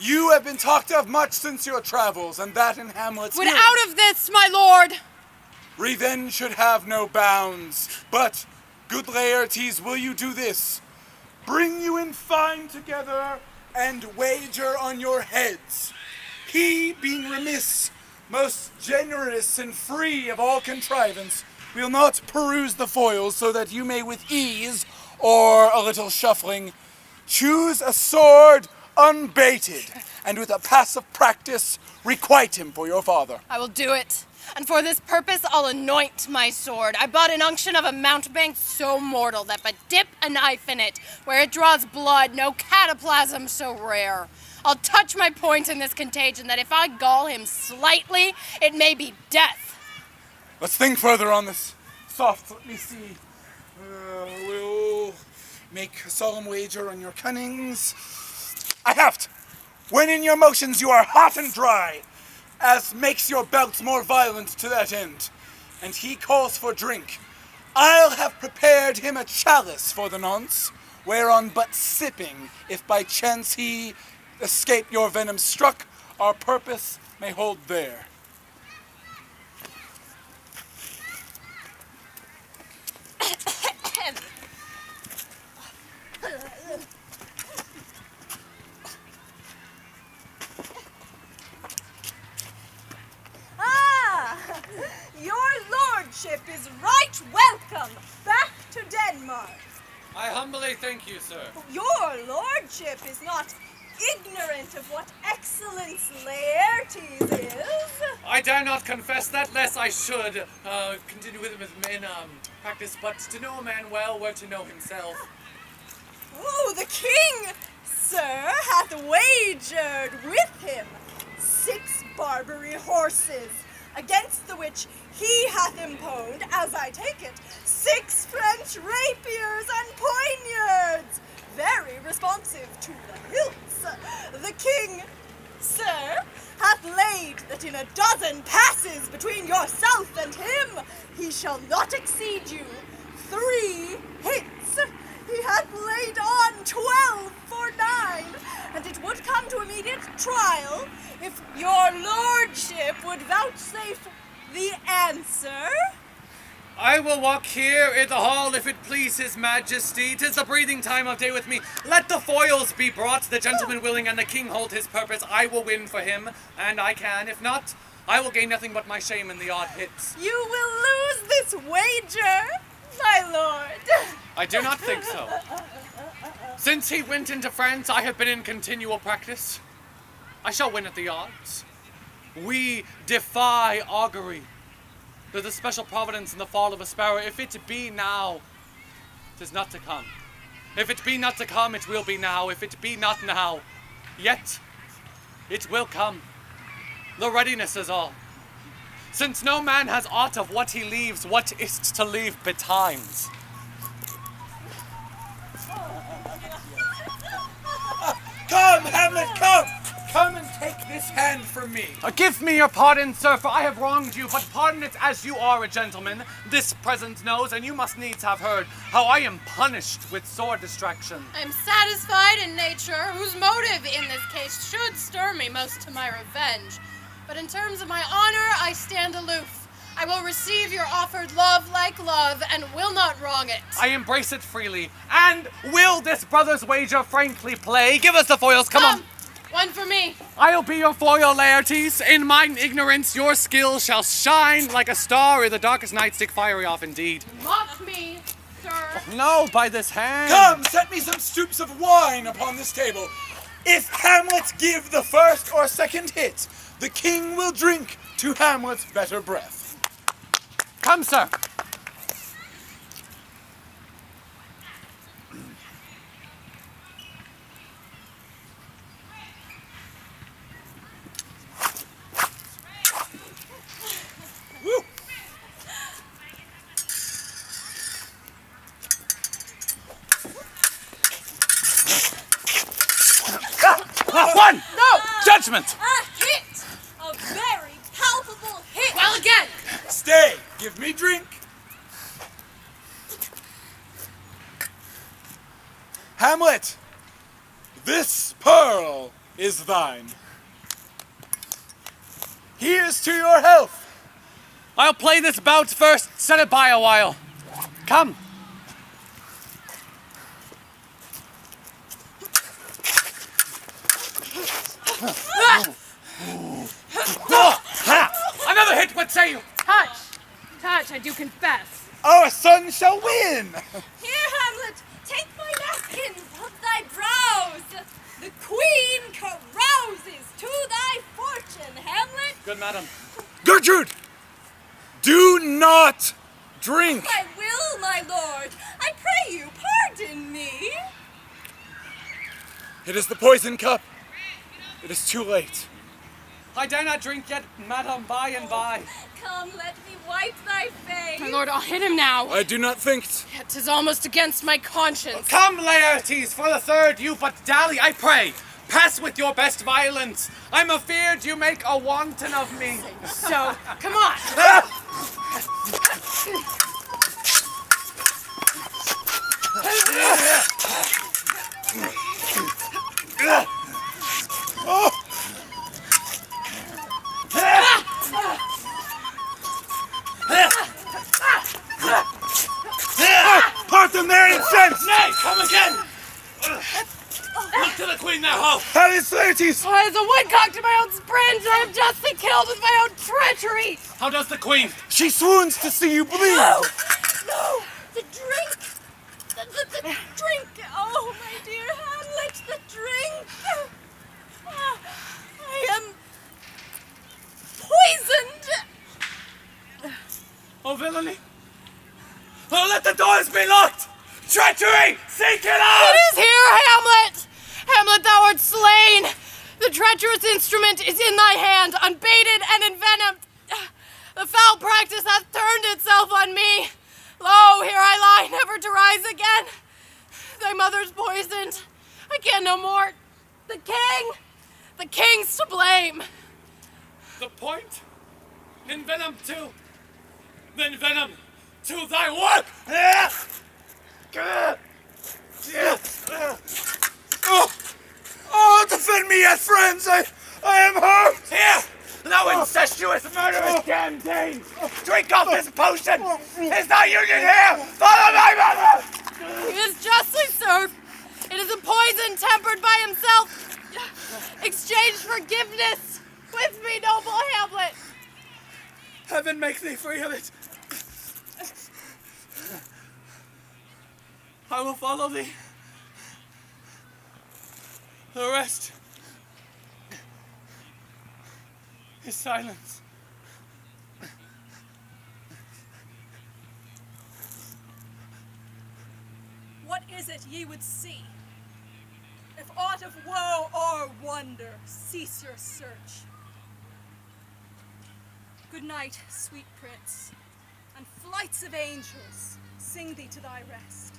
You have been talked of much since your travels, and that in Hamlet's Would hearing. out of this, my lord! Revenge should have no bounds. But, good Laertes, will you do this? Bring you in fine together, and wager on your heads. He, being remiss, most generous and free of all contrivance, will not peruse the foils, so that you may with ease, or a little shuffling, choose a sword unbaited, and with a passive practice, requite him for your father. I will do it. And for this purpose I'll anoint my sword. I bought an unction of a mountebank so mortal that but dip a knife in it, where it draws blood, no cataplasm so rare. I'll touch my point in this contagion that if I gall him slightly, it may be death. Let's think further on this. Soft, let me see. We'll make a solemn wager on your cunnings. I have't. When in your motions you are hot and dry, as makes your bouts more violent to that end, and he calls for drink, I'll have prepared him a chalice for the nonce, whereon but sipping, if by chance he escape your venom struck, our purpose may hold there. Your lordship is right welcome back to Denmark. I humbly thank you, sir. Your lordship is not ignorant of what excellence Laertes is. I dare not confess that, lest I should continue with men practice, but to know a man well were to know himself. Oh, the king, sir, hath wagered with him 6 Barbary horses, against the which he hath imponed, as I take it, 6 French rapiers and poignards, very responsive to the hilts. The king, sir, hath laid that in a dozen passes between yourself and him, he shall not exceed you 3 hits. He hath laid on 12 for 9, and it would come to immediate trial if your lordship would vouchsafe the answer. I will walk here in the hall if it please his majesty. 'Tis the breathing time of day with me. Let the foils be brought, the gentleman willing, and the king hold his purpose. I will win for him, and I can. If not, I will gain nothing but my shame in the odd hits. You will lose this wager, my lord. I do not think so. Since he went into France, I have been in continual practice. I shall win at the odds. We defy augury. There's a special providence in the fall of a sparrow. If it be now, 'tis not to come. If it be not to come, it will be now. If it be not now, yet it will come. The readiness is all. Since no man has aught of what he leaves, what is't to leave betimes? Come, Hamlet, come! Come and take this hand from me. Give me your pardon, sir, for I have wronged you, but pardon it as you are a gentleman. This present knows, and you must needs have heard, how I am punished with sore distraction. I am satisfied in nature, whose motive in this case should stir me most to my revenge. But in terms of my honor, I stand aloof. I will receive your offered love like love, and will not wrong it. I embrace it freely, and will this brother's wager frankly play? Give us the foils, come on. One for me. I'll be your foil, Laertes. In mine ignorance, your skill shall shine like a star in the darkest night. Stick fiery off indeed. Mock me, sir. No, by this hand. Come, set me some stoops of wine upon this table. If Hamlet give the first or second hit, the king will drink to Hamlet's better breath. Come, sir. Woo. One! No! Judgment! A hit! A very palpable hit! Well, again. Stay, give me drink. Hamlet, this pearl is thine. Here's to your health. I'll play this bout first. Set it by a while. Come. Another hit, what say you? Touch, I do confess. Our son shall win. Here, Hamlet, take my napkins of thy brows. The queen carouses to thy fortune, Hamlet. Good madam. Gertrude, do not drink. I will, my lord. I pray you, pardon me. It is the poison cup. It is too late. I dare not drink yet, madam, by and by. Come, let me wipe thy face. My lord, I'll hit him now. I do not think. Yet 'tis almost against my conscience. Come, Laertes, for the third, you but dally, I pray. Pass with your best violence. I'm afeard you make a wanton of me. So, come on. Part them there in sense. Nay, come again. Look to the queen there, ho. That is Laertes. Oh, as a woodcock to my own springs, I am justly killed with my own treachery. How does the queen? She swoons to see you bleed. No, the drink. The drink. Oh, my dear Hamlet, the drink. I am poisoned. Oh, villainy. Oh, let the doors be locked. Treachery! Seek it out! It is here, Hamlet! Hamlet, thou art slain! The treacherous instrument is in thy hand, unbaited and envenomed. The foul practice hath turned itself on me. Lo, here I lie, never to rise again. Thy mother's poisoned. I can no more. The king's to blame. The point? In venom too. Then venom to thy work! Oh, defend me yet, friends! I am hurt! Here! No incestuous murderous canteen! Drink off this potion! Is thy union here? Follow my mother! He is justly served. It is a poison tempered by himself. Exchange forgiveness with me, noble Hamlet. Heaven make thee free of it. I will follow thee. The rest is silence. What is it ye would see? If aught of woe or wonder, cease your search. Good night, sweet prince, and flights of angels sing thee to thy rest.